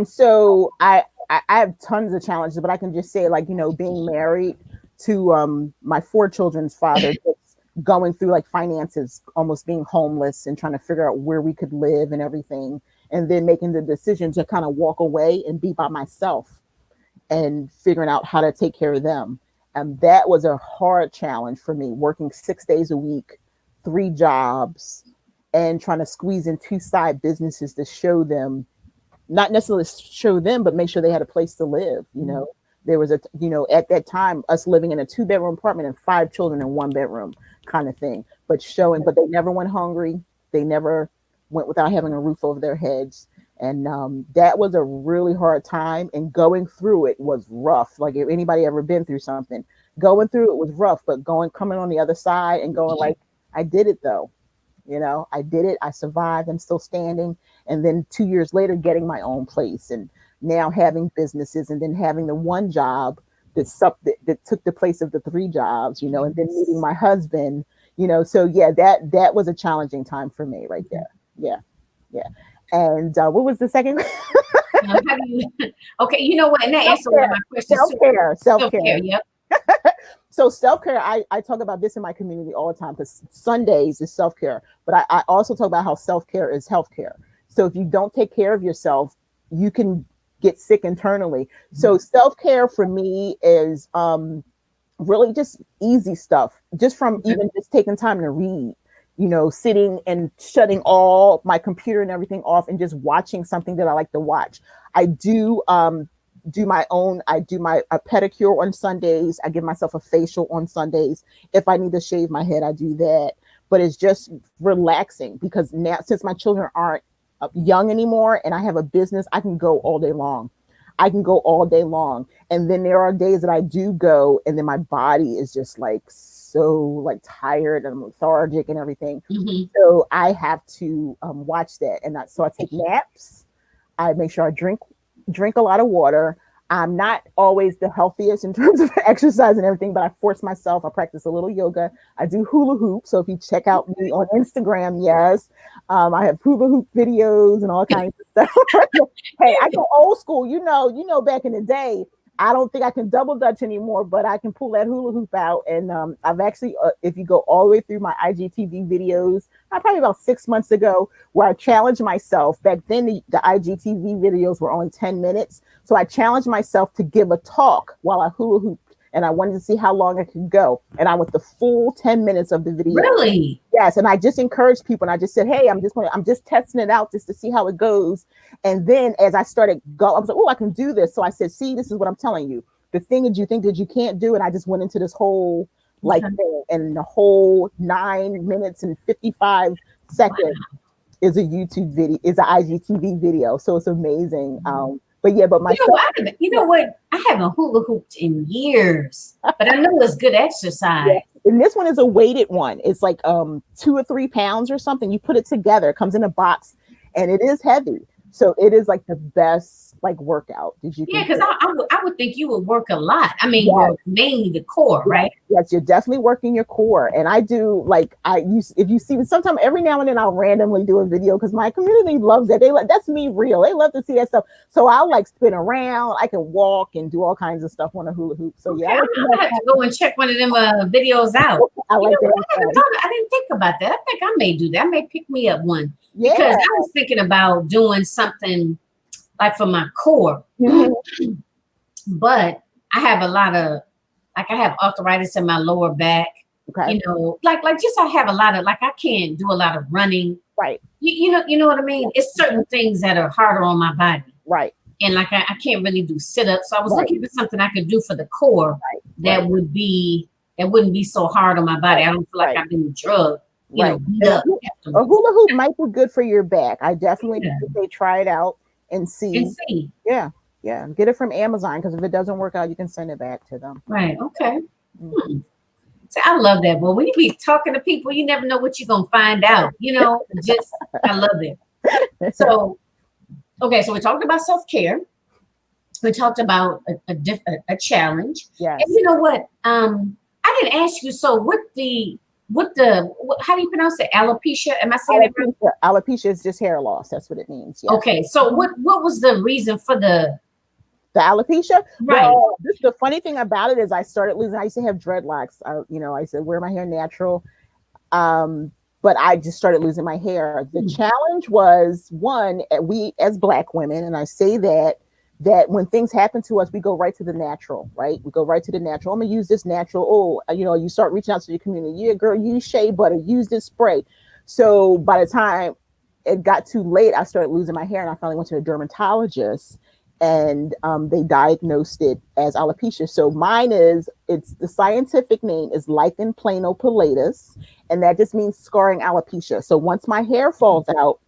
So I have tons of challenges, but I can just say, like, being married to my 4 children's father, just going through like finances, almost being homeless and trying to figure out where we could live and everything. And then making the decision to kind of walk away and be by myself and figuring out how to take care of them. And that was a hard challenge for me, working 6 days a week, 3 jobs, and trying to squeeze in 2 side businesses to show them, not necessarily show them, but make sure they had a place to live. There was at that time, us living in a 2-bedroom apartment and 5 children in 1 bedroom kind of thing, but they never went hungry. They never went without having a roof over their heads. And that was a really hard time, and going through it was rough. Like, if anybody ever been through something, going through it was rough, but coming on the other side and going like, I did it though. I did it. I survived. I'm still standing. And then 2 years later, getting my own place and now having businesses, and then having the 1 job that took the place of the 3 jobs, and then meeting my husband, so yeah, that was a challenging time for me right there. Yeah. And what was the second? How do you, okay, you know what? And that answers one of my questions. Self-care. Self-care, yep. So self-care, I talk about this in my community all the time because Sundays is self-care, but I also talk about how self-care is healthcare. So if you don't take care of yourself, you can get sick internally. So self-care for me is really just easy stuff, just from even just taking time to read, sitting and shutting all my computer and everything off and just watching something that I like to watch. I do I do a pedicure on Sundays. I give myself a facial on Sundays. If I need to shave my head, I do that. But it's just relaxing because now, since my children aren't young anymore and I have a business, I can go all day long. And then there are days that I do go and then my body is just like so like tired and lethargic and everything. Mm-hmm. So I have to watch that. So I take naps. I make sure I drink a lot of water. I'm not always the healthiest in terms of exercise and everything, but I force myself. I practice a little yoga. I do hula hoop. So if you check out me on Instagram, yes, I have hula hoop videos and all kinds of stuff. Hey, I go old school. Back in the day, I don't think I can double dutch anymore, but I can pull that hula hoop out. And I've actually, if you go all the way through my IGTV videos, probably about 6 months ago, where I challenged myself. Back then, the IGTV videos were only 10 minutes. So I challenged myself to give a talk while I hula hooped. And I wanted to see how long I could go. And I went the full 10 minutes of the video. Really? Yes. And I just encouraged people. And I just said, hey, I'm just testing it out just to see how it goes. And then as I started I was like, oh, I can do this. So I said, see, this is what I'm telling you. The thing that you think that you can't do. And I just went into this whole thing. And the whole 9 minutes and 55 seconds is a YouTube video, is an IGTV video. So it's amazing. But you know what? I haven't hula hooped in years, but I know it's good exercise. Yeah. And this one is a weighted one. It's like 2 or 3 pounds or something. You put it together, it comes in a box, and it is heavy. So it is like the best workout. Yeah, because I would think you would work a lot. I mean, mainly the core, right? Yes, you're definitely working your core. And I do if you see, sometimes every now and then I'll randomly do a video because my community loves that. That's me real. They love to see that stuff. So I'll spin around. I can walk and do all kinds of stuff on a hula hoop. So yeah, I have to go and check one of them videos out. I like that. I didn't think about that. I think I may do that. I may pick me up one. Yeah. Because I was thinking about doing something like for my core, but I have a lot of, I have arthritis in my lower back, I have a lot of, I can't do a lot of running. Right. You know what I mean? It's certain things that are harder on my body. Right. And I can't really do sit-ups. So I was looking for something I could do for the core that wouldn't be so hard on my body. I don't feel like I've been drugged. A hula hoop might be good for your back. I definitely say try it out and see. Yeah. Get it from Amazon because if it doesn't work out, you can send it back to them. Right. Okay. So I love that. But when you be talking to people, you never know what you're gonna find out. I love it. So, okay. So we talked about self-care. We talked about a challenge. Yes. And you know what? I didn't ask you. So how do you pronounce it? Alopecia? Am I saying it right? Alopecia is just hair loss. That's what it means. Yes. Okay. So what was the reason for the alopecia? Right. Well, the funny thing about it is I started losing. I used to have dreadlocks. I used to wear my hair natural. But I just started losing my hair. The challenge was we as Black women, and I say that when things happen to us, we go right to the natural, right? We go right to the natural. I'm gonna use this natural. You start reaching out to your community. Yeah, girl, use shea butter, use this spray. So by the time it got too late, I started losing my hair, and I finally went to a dermatologist, and they diagnosed it as alopecia. So it's the scientific name is lichen planopilatus, and that just means scarring alopecia. So once my hair falls out,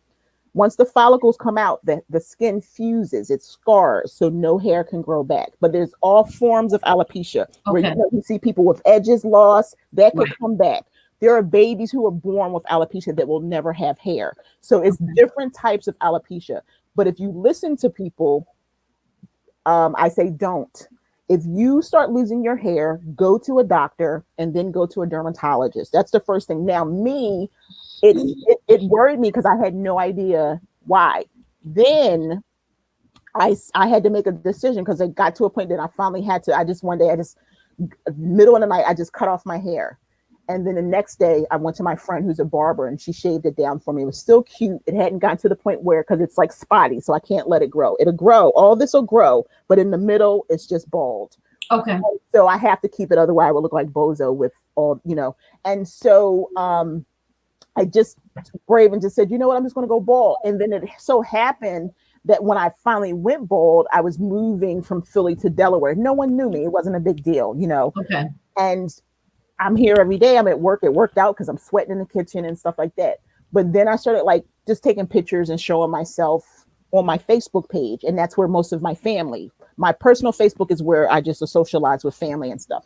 once the follicles come out, the skin fuses, it scars, so no hair can grow back. But there's all forms of alopecia. Where you see people with edges lost, that could come back. There are babies who are born with alopecia that will never have hair. So it's different types of alopecia. But if you listen to people, I say don't. If you start losing your hair, go to a doctor and then go to a dermatologist. That's the first thing. Now, it worried me because I had no idea why. then I had to make a decision because it got to a point that I finally had to. One day, middle of the night, I just cut off my hair. And then the next day, I went to my friend who's a barber and she shaved it down for me. It was still cute. It hadn't gotten to the point where, because it's like spotty, so I can't let it grow. It'll grow. All this will grow, but in the middle, it's just bald. Okay. And so I have to keep it. Otherwise, I would look like Bozo with all, And so I just brave and just said, you know what, I'm just going to go bald. And then it so happened that when I finally went bald, I was moving from Philly to Delaware. No one knew me. It wasn't a big deal, Okay. And I'm here every day. I'm at work. It worked out because I'm sweating in the kitchen and stuff like that. But then I started like just taking pictures and showing myself on my Facebook page. And that's where most of my family, my personal Facebook is where I just socialize with family and stuff.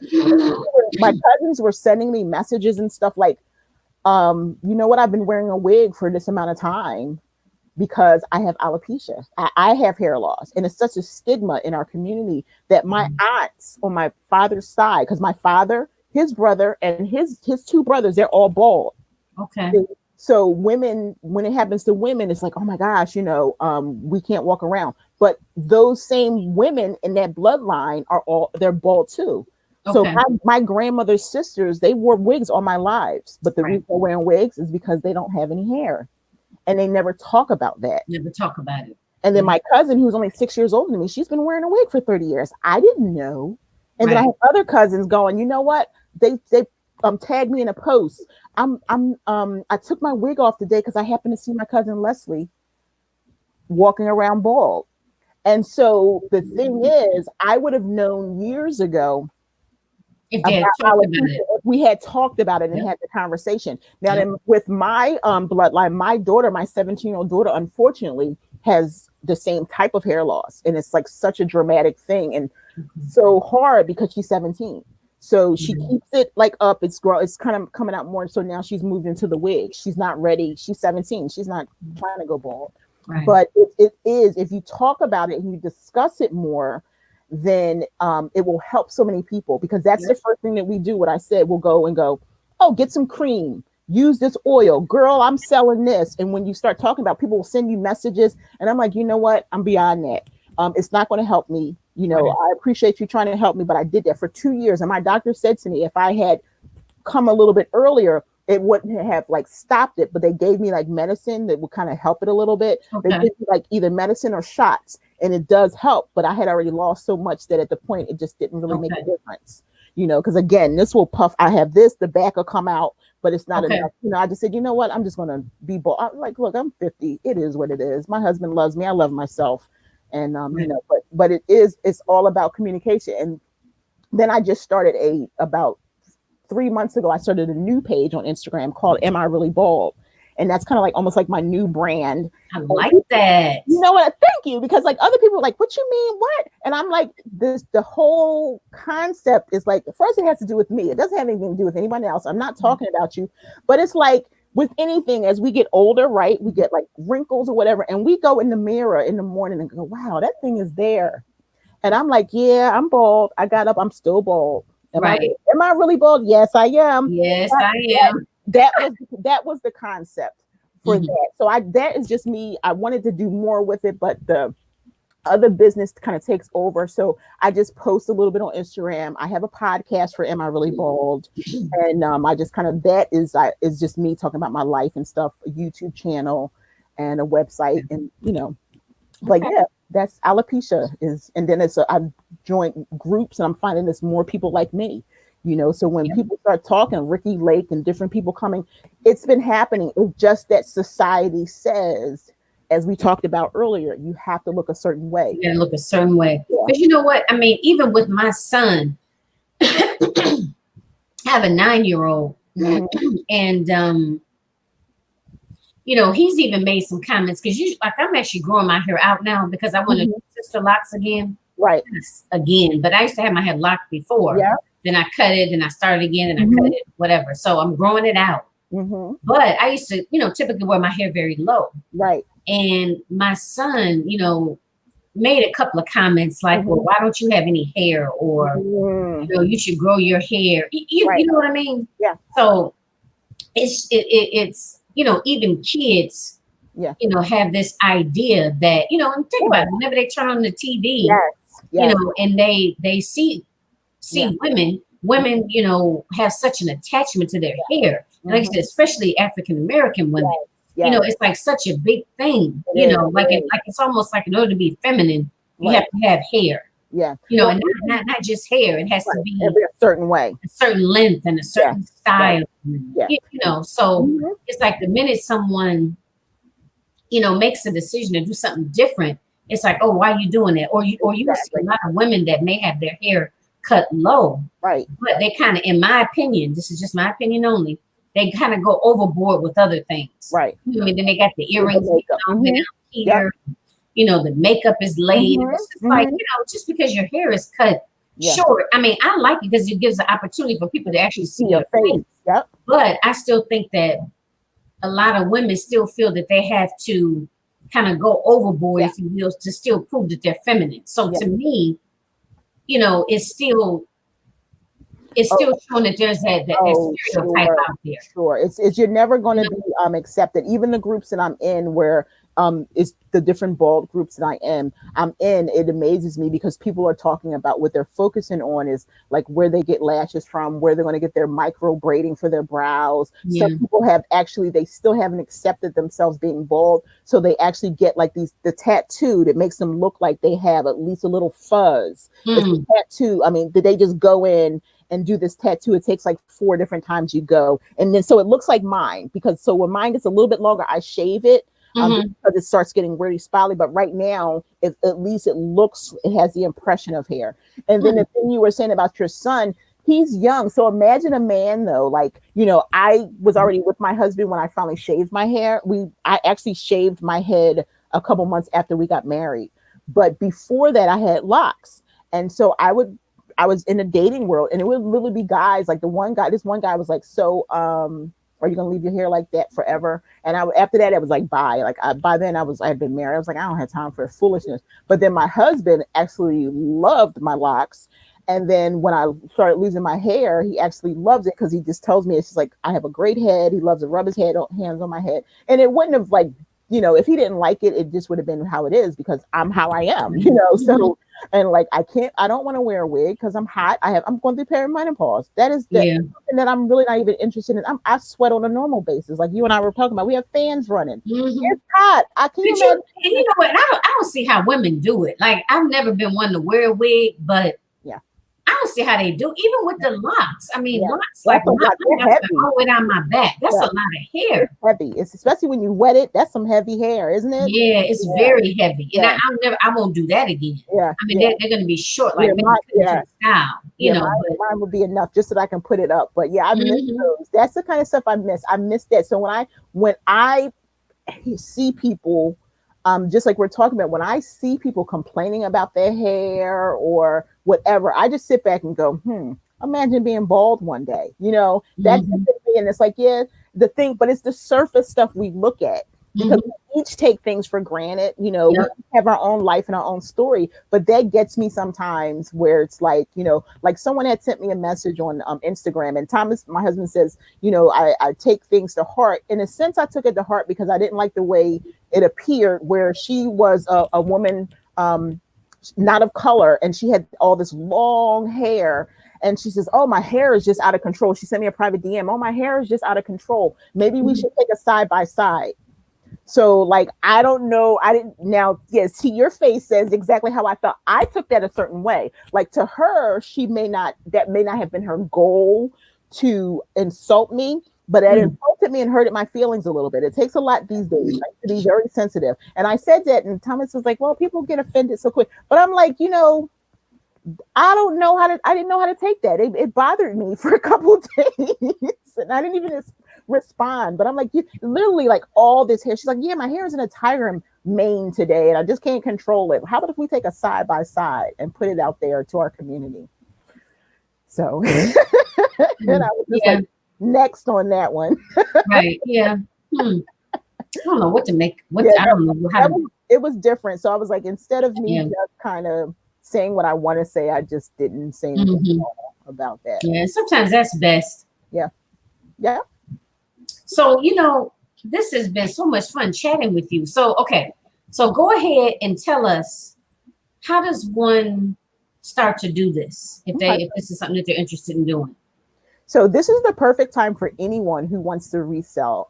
My cousins were sending me messages and stuff like, you know what, I've been wearing a wig for this amount of time because I have alopecia. I have hair loss. And it's such a stigma in our community that my aunts on my father's side, because my father, his brother, and his two brothers, they're all bald. Okay. So women, when it happens to women, it's like, oh my gosh, we can't walk around. But those same women in that bloodline they're bald too. So my grandmother's sisters, they wore wigs all my lives. But the reason they're wearing wigs is because they don't have any hair. And they never talk about that. Never talk about it. And then my cousin, who's only 6 years older than me, she's been wearing a wig for 30 years. I didn't know. And then I have other cousins going, you know what? They tagged me in a post. I took my wig off today because I happened to see my cousin Leslie walking around bald. And so the thing is, I would have known years ago if we had talked about it and had the conversation. Now, then with my bloodline, my daughter, my 17-year-old daughter, unfortunately, has the same type of hair loss. And it's like such a dramatic thing and so hard because she's 17. So she keeps it like up. It's kind of coming out more. So now she's moved into the wig. She's not ready. She's 17. She's not trying to go bald. Right. But it is, if you talk about it and you discuss it more, then it will help so many people, because that's the first thing that we do. What I said, we'll go, oh, get some cream, use this oil, girl, I'm selling this. And when you start talking about, people will send you messages and I'm like, you know what, I'm beyond that. It's not going to help me. I appreciate you trying to help me, but I did that for 2 years. And my doctor said to me, if I had come a little bit earlier, it wouldn't have like stopped it, but they gave me like medicine that would kind of help it a little bit. They gave me like either medicine or shots, and it does help, but I had already lost so much that at the point it just didn't really make a difference, because again, this will puff. I have this, the back will come out, but it's not enough. I just said, you know what, I'm just going to be bald. I'm like, look, I'm 50. It is what it is. My husband loves me. I love myself. And, but it's all about communication. And then I just started about 3 months ago, I started a new page on Instagram called Am I Really Bald? And that's kind of like almost like my new brand. I like that. You know what? Thank you. Because like other people are like, what you mean? What? And I'm like, the whole concept is like, first it has to do with me. It doesn't have anything to do with anyone else. I'm not talking about you, but it's like with anything, as we get older, right? We get like wrinkles or whatever. And we go in the mirror in the morning and go, wow, that thing is there. And I'm like, yeah, I'm bald. I got up. I'm still bald. Am I really bald? Yes, I am. Yes, I am. That was the concept for that. So that is just me. I wanted to do more with it, but the other business kind of takes over. So I just post a little bit on Instagram. I have a podcast for Am I Really Bald? And I just kind of, that is just me talking about my life and stuff, a YouTube channel and a website and, but yeah, that's alopecia is. And then I've joined groups and I'm finding there's more people like me. So when people start talking, Ricky Lake and different people coming, it's been happening. It's just that society says, as we talked about earlier, you have to look a certain way. You gotta look a certain way. Yeah. But you know what? I mean, even with my son, I have a 9-year-old, and he's even made some comments because I'm actually growing my hair out now because I want to do sister locks again. Right. Again, but I used to have my hair locked before. Yeah. Then I cut it, then I started again, and I cut it, whatever. So I'm growing it out. But I used to, typically wear my hair very low. Right. And my son, made a couple of comments like, well, why don't you have any hair? Or, you should grow your hair. You know what I mean? Yeah. So it's even kids, have this idea that, and think about it, whenever they turn on the TV, and they see women, have such an attachment to their hair. And like I said, especially African American women, it's like such a big thing, like it's almost like in order to be feminine, you have to have hair. And not just hair. It has to be a certain way, a certain length and a certain style. So it's like the minute someone, makes a decision to do something different, it's like, oh, why are you doing that? Or you see a lot of women that may have their hair cut low, but they kind of, in my opinion, this is just my opinion only, they kind of go overboard with other things. Then they got the earrings here. The makeup is laid. It's just like, just because your hair is cut short. I mean, I like it because it gives the opportunity for people to actually see your face. But I still think that a lot of women still feel that they have to kind of go overboard, if you will, to still prove that they're feminine. So to me, it's still showing that there's that stereotype out there. It's you're never going to be accepted. Even the groups that I'm in, where it's the different bald groups that I'm in, it amazes me because people are talking about what they're focusing on is like where they get lashes from, where they're going to get their micro braiding for their brows. Some people they still haven't accepted themselves being bald. So they actually get like the tattoo that makes them look like they have at least a little fuzz. It's a tattoo. I mean, did they just go in and do this tattoo? It takes like 4 different times you go. And then, so it looks like mine so when mine gets a little bit longer, I shave it. Because it starts getting really spirally, but right now, at least it has the impression of hair. And then the thing you were saying about your son, he's young. So imagine a man though, like, I was already with my husband when I finally shaved my hair. I actually shaved my head a couple months after we got married. But before that, I had locks. And so I was in a dating world, and it would literally be guys like this one guy was like, so, are you gonna leave your hair like that forever? And after that, it was like, bye. Like by then I had been married. I was like, I don't have time for foolishness. But then my husband actually loved my locks. And then when I started losing my hair, he actually loves it because he just tells me, it's just like, I have a great head. He loves to rub his hands on my head. And it wouldn't have like, if he didn't like it, it just would have been how it is because I'm how I am, so. And like, I don't want to wear a wig because I'm hot. I'm going through perimenopause. That is something that I'm really not even interested in. I sweat on a normal basis. Like you and I were talking about, we have fans running. It's hot. I can't imagine. And you know what? I don't see how women do it. Like I've never been one to wear a wig, but I don't see how they do. Even with the locks. I mean, locks like all the way down my back. That's a lot of hair. It's heavy. It's especially when you wet it. That's some heavy hair, isn't it? Yeah, it's very heavy. And I won't do that again. I mean, they're going to be short, like style. Mine would be enough just so that I can put it up. But I miss those. That's the kind of stuff I miss. I miss that. So when I see people, just like we're talking about, when I see people complaining about their hair or whatever, I just sit back and go, imagine being bald one day. That's the thing. And it's like, the thing, but it's the surface stuff we look at because we each take things for granted. We have our own life and our own story, but that gets me sometimes where it's like, like someone had sent me a message on Instagram, and Thomas, my husband, says, I take things to heart. In a sense, I took it to heart because I didn't like the way it appeared, where she was a woman, not of color, and she had all this long hair. And she says, oh, my hair is just out of control. She sent me a private DM. Oh, my hair is just out of control. Maybe we should take a side by side. So like, I don't know. See, your face says exactly how I felt. I took that a certain way. Like to her, that may not have been her goal to insult me, but it insulted me and hurted my feelings a little bit. It takes a lot these days to be very sensitive. And I said that, and Thomas was like, well, people get offended so quick. But I'm like, I didn't know how to take that. It bothered me for a couple of days, and I didn't even respond. But I'm like, literally, like all this hair. She's like, yeah, my hair is in a tiger mane today, and I just can't control it. How about if we take a side by side and put it out there to our community? So, and I was just like, next on that one. Right? Yeah. I don't know what to make. I don't know how to. It was different. So I was like, instead of me just kind of saying what I want to say, I just didn't say anything about that. Yeah, sometimes that's best. Yeah. So, This has been so much fun chatting with you. So, okay. So go ahead and tell us, how does one start to do this Okay. if this is something that they're interested in doing? So this is the perfect time for anyone who wants to resell.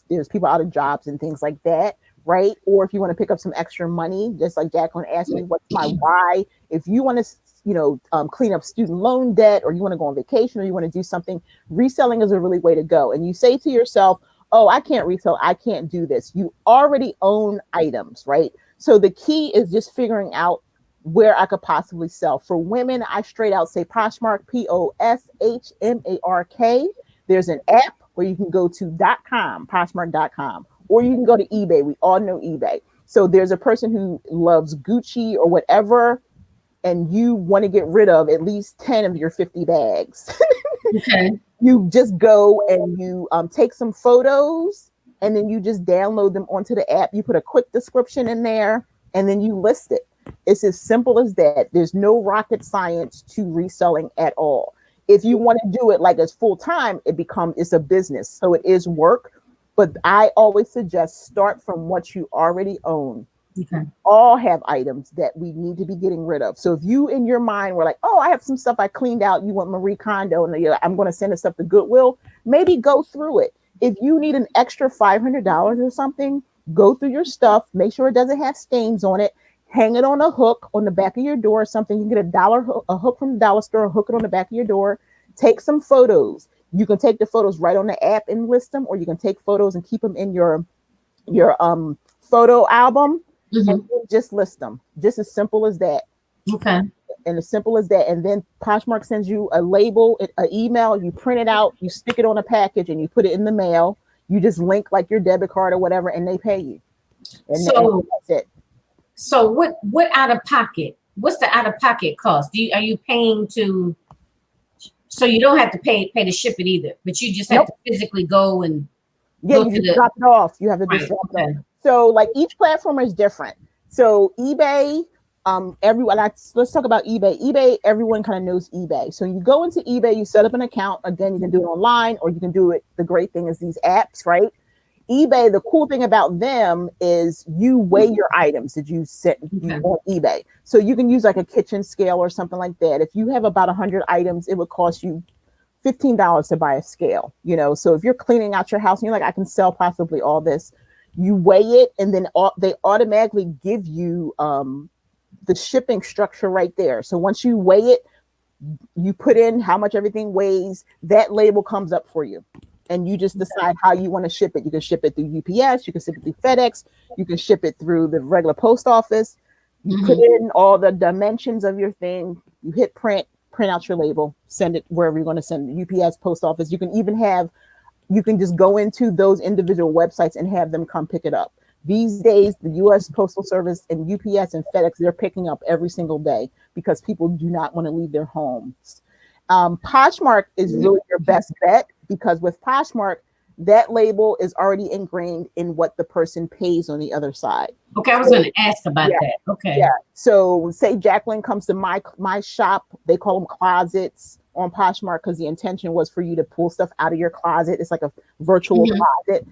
There's people out of jobs and things like that, right? Or if you want to pick up some extra money, just like Jacqueline asked me, what's my why? If you want to, clean up student loan debt, or you want to go on vacation, or you want to do something, reselling is a really way to go. And you say to yourself, oh, I can't resell, I can't do this. You already own items, right? So the key is just figuring out where I could possibly sell. For women, I straight out say Poshmark, Poshmark. There's an app where you can go to .com, Poshmark.com, or you can go to eBay. We all know eBay. So there's a person who loves Gucci or whatever, and you want to get rid of at least 10 of your 50 bags. Okay. You just go and you take some photos, and then you just download them onto the app. You put a quick description in there, and then you list it. It's as simple as that. There's no rocket science to reselling at all. If you want to do it like as full time, it's a business. So it is work. But I always suggest start from what you already own. Okay. All have items that we need to be getting rid of. So if you in your mind were like, oh, I have some stuff I cleaned out, you want Marie Kondo, and I'm going to send this stuff to Goodwill, maybe go through it. If you need an extra $500 or something, go through your stuff, make sure it doesn't have stains on it, hang it on a hook on the back of your door or something. You can get a hook from the dollar store, hook it on the back of your door, take some photos. You can take the photos right on the app and list them, or you can take photos and keep them in your photo album. Mm-hmm. And just list them. Just as simple as that. Okay. And as simple as that. And then Poshmark sends you a label, an email, you print it out, you stick it on a package, and you put it in the mail. You just link like your debit card or whatever, and they pay you. And that's it. So what out of pocket? What's the out of pocket cost? Are you paying to? So you don't have to pay to ship it either, but you just have to physically go and you just drop it off. You have to just drop it off. So like each platform is different. So eBay, let's talk about eBay. eBay, everyone kind of knows eBay. So you go into eBay, you set up an account. Again, you can do it online, or you can do it. The great thing is these apps, right? eBay, the cool thing about them is you weigh your items that you set on eBay. So you can use like a kitchen scale or something like that. If you have about 100 items, it would cost you $15 to buy a scale, So if you're cleaning out your house and you're like, I can sell possibly all this, you weigh it, and then they automatically give you the shipping structure right there. So once you weigh it, you put in how much everything weighs, that label comes up for you. And you just decide how you want to ship it. You can ship it through UPS, you can ship it through FedEx, you can ship it through the regular post office. You put in all the dimensions of your thing, you hit print out your label, send it wherever you're going to send it, UPS, post office. You can just go into those individual websites and have them come pick it up. These days, the U.S. Postal Service and UPS and FedEx, they're picking up every single day because people do not want to leave their homes. Poshmark is really your best bet, because with Poshmark, that label is already ingrained in what the person pays on the other side. Okay, I was going to ask about that. Okay. Yeah. So say Jacqueline comes to my shop, they call them closets on Poshmark because the intention was for you to pull stuff out of your closet. It's like a virtual closet.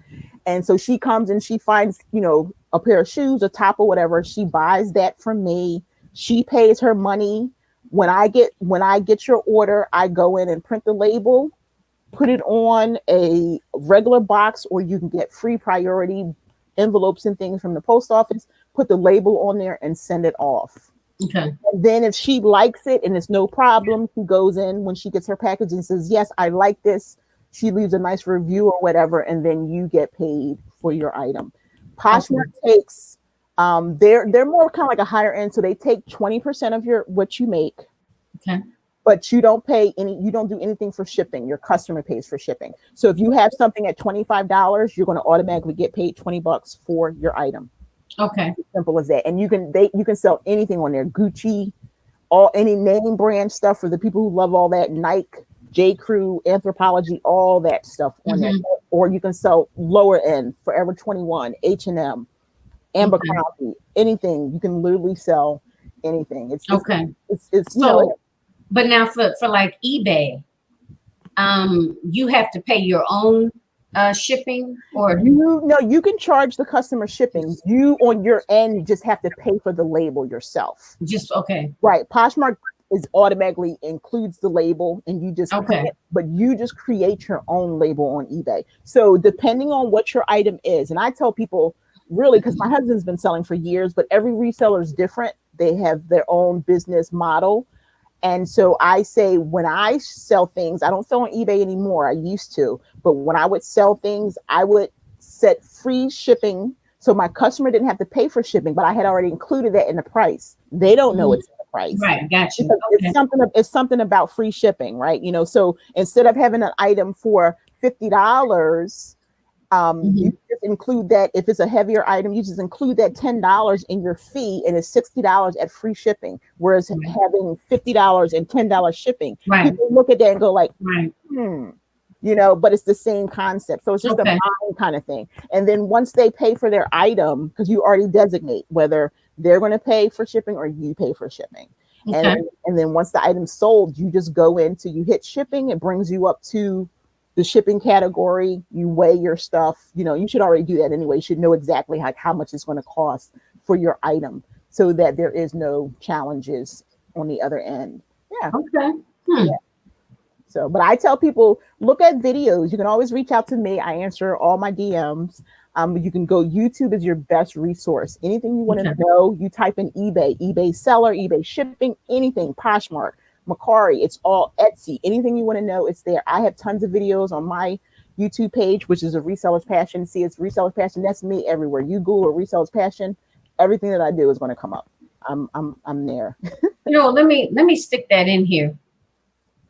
And so she comes and she finds, a pair of shoes, a top or whatever. She buys that from me. She pays her money. When I get your order, I go in and print the label, put it on a regular box, or you can get free priority envelopes and things from the post office, put the label on there and send it off. Okay. And then if she likes it and it's no problem, she goes in when she gets her package and says, yes, I like this. She leaves a nice review or whatever, and then you get paid for your item. Poshmark takes, they're more kind of like a higher end. So they take 20% of what you make. Okay. But you don't do anything for shipping. Your customer pays for shipping. So if you have something at $25, you're going to automatically get paid $20 for your item. Okay. As simple as that. And you can sell anything on there. Gucci, any name brand stuff for the people who love all that. Nike, J. Crew, Anthropology, all that stuff on there. Or you can sell lower end, Forever 21, H&M, Amber County, anything. You can literally sell anything. It's But now for like eBay, you have to pay your own shipping or you can charge the customer shipping. You on your end just have to pay for the label yourself. just okay? Right. Poshmark is automatically includes the label and you just print Okay. it, but you just create your own label on eBay. So depending on what your item is, and I tell people really because my husband's been selling for years, but every reseller is different. They have their own business model. And so I say when I sell things, I don't sell on eBay anymore. I used to, but when I would sell things, I would set free shipping. So my customer didn't have to pay for shipping, but I had already included that in the price. They don't know it's in the price. Right, got you. Okay. It's something about free shipping, right? So instead of having an item for $50, you just include that. If it's a heavier item, you just include that $10 in your fee, and it's $60 at free shipping. Whereas having $50 and $10 shipping, people look at that and go like, but it's the same concept. So it's just a mind kind of thing. And then once they pay for their item, because you already designate whether they're going to pay for shipping or you pay for shipping. And then once the item's sold, you just go into, you hit shipping, it brings you up to the shipping category, you weigh your stuff. You should already do that anyway. You should know exactly how much it's going to cost for your item so that there is no challenges on the other end. Yeah. Okay. Yeah. So, but I tell people, look at videos. You can always reach out to me. I answer all my DMs. You can go, YouTube is your best resource. Anything you want to know, you type in eBay seller, eBay shipping, anything, Poshmark, Mercari, it's all Etsy. Anything you want to know, it's there. I have tons of videos on my YouTube page, which is a Reseller's Passion. See, it's Reseller's Passion. That's me everywhere. You Google Reseller's Passion, everything that I do is going to come up. I'm there. Let me stick that in here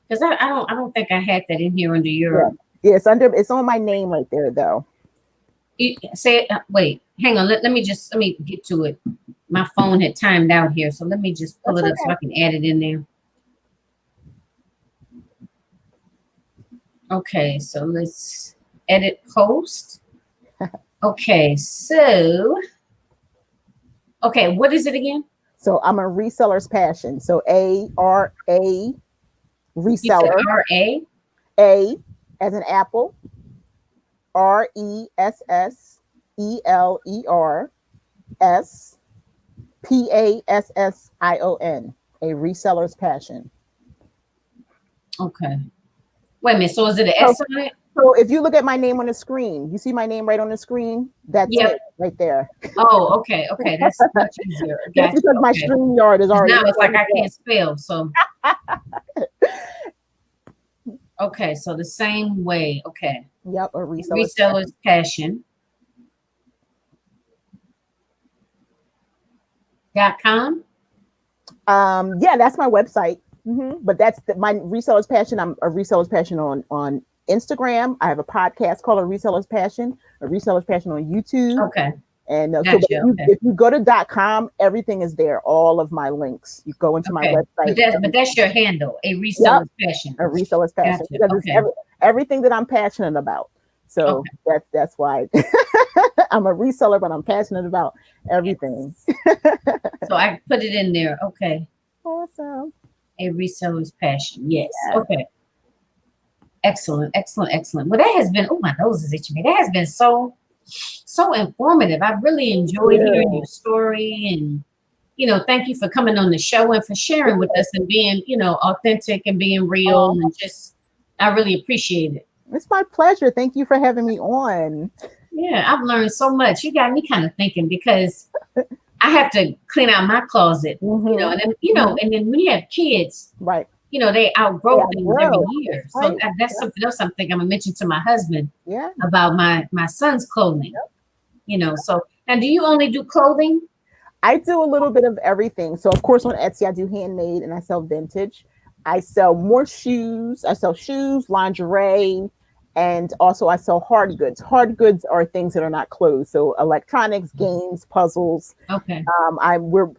because I don't think I had that in here under your. Yeah, it's on my name right there though. Wait, hang on. Let me get to it. My phone had timed out here, so let me just pull it up so I can add it in there. Okay, so let's edit post. Okay, so what is it again? So I'm a Reseller's Passion. So A-R-A reseller. R-A? A as an apple. RESSELLER SPASSION. A Reseller's Passion. Okay. Wait a minute. So is it an S on it? So if you look at my name on the screen, you see my name right on the screen? That's it right there. Oh, okay. That's much easier. That's because my StreamYard is already. Now it's like I can't spell. So. Okay. So the same way. Okay. Yep. A Reseller's Passion. .com. Yeah, that's my website. But that's my Reseller's Passion. I'm a Reseller's Passion on Instagram. I have a podcast called A Reseller's Passion. A Reseller's Passion on YouTube. Okay. And so if you go to .com, everything is there. All of my links. You go into my website. But that's your handle. A Reseller's Passion. A Reseller's Passion. Because it's everything that I'm passionate about. So that's why I'm a reseller, but I'm passionate about everything. So I put it in there. Okay. Awesome. A Reseller's Passion. Yes. Okay. Excellent. Well, that has been, my nose is itching me. That has been so informative. I really enjoyed hearing your story, and thank you for coming on the show and for sharing with us and being, authentic and being real, and just, I really appreciate it. It's my pleasure. Thank you for having me on. Yeah, I've learned so much. You got me kind of thinking because I have to clean out my closet, and then, and then when you have kids, right. They outgrow things every year. So that's something else I'm thinking I'm gonna mention to my husband about my son's clothing. So now, do you only do clothing? I do a little bit of everything. So of course on Etsy I do handmade and I sell vintage. I sell more shoes. I sell shoes, lingerie, and also I sell hard goods. Hard goods are things that are not clothes. So electronics, games, puzzles. Okay.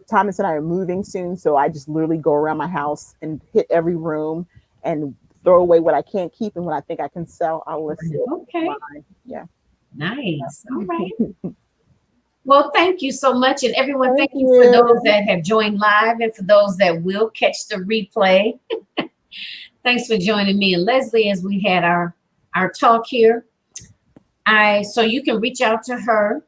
Thomas and I are moving soon. So I just literally go around my house and hit every room and throw away what I can't keep, and what I think I can sell, I'll list it. Okay. Yeah. Nice. All right. Well, thank you so much. And everyone, thank you for those that have joined live and for those that will catch the replay. Thanks for joining me and Leslie as we had our talk here. So you can reach out to her.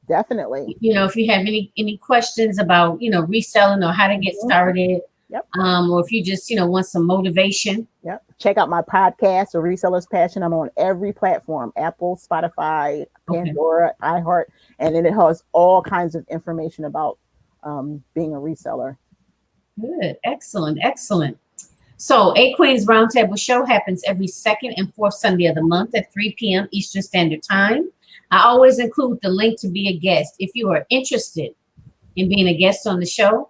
Definitely. You know, if you have any questions about, you know, reselling or how to get started, Yep. or if you just, you know, want some motivation. Yep. Check out my podcast, A Reseller's Passion. I'm on every platform: Apple, Spotify, Pandora, iHeart, and then it has all kinds of information about being a reseller. Good. Excellent. Excellent. So, A Queen's Roundtable Show happens every second and fourth Sunday of the month at 3 p.m. Eastern Standard Time. I always include the link to be a guest. If you are interested in being a guest on the show,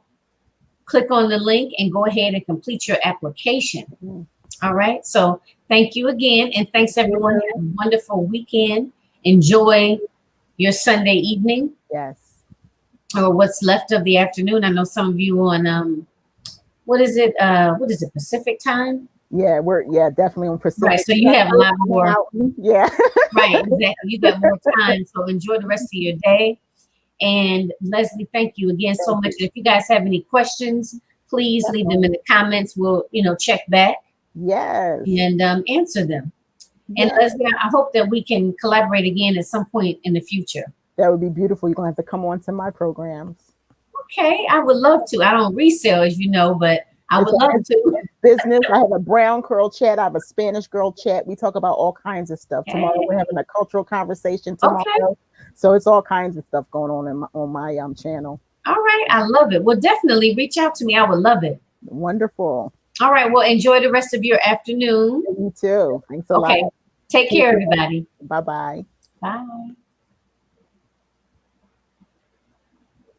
click on the link and go ahead and complete your application. All right. So thank you again. And thanks everyone. Have a wonderful weekend. Enjoy your Sunday evening. Yes. Or what's left of the afternoon. I know some of you on what is it? Pacific time? Yeah, we're definitely on Pacific. Right. So you have a lot more. Yeah. Right, exactly. You got more time. So enjoy the rest of your day. And Leslie, thank you again so much. If you guys have any questions, please leave them in the comments. We'll, you know, check back. Yes. And answer them. And Leslie, I hope that we can collaborate again at some point in the future. That would be beautiful. You're going to have to come on to my programs. Okay, I would love to. I don't resell, as you know, but I would love to. Business. I have a brown girl chat. I have a Spanish girl chat. We talk about all kinds of stuff. Tomorrow we're having a cultural conversation tomorrow. Okay. So it's all kinds of stuff going on on my channel. All right, I love it. Well, definitely reach out to me. I would love it. Wonderful. All right. Well, enjoy the rest of your afternoon. You too. Thanks a lot. Take care, everybody. Bye-bye. Bye.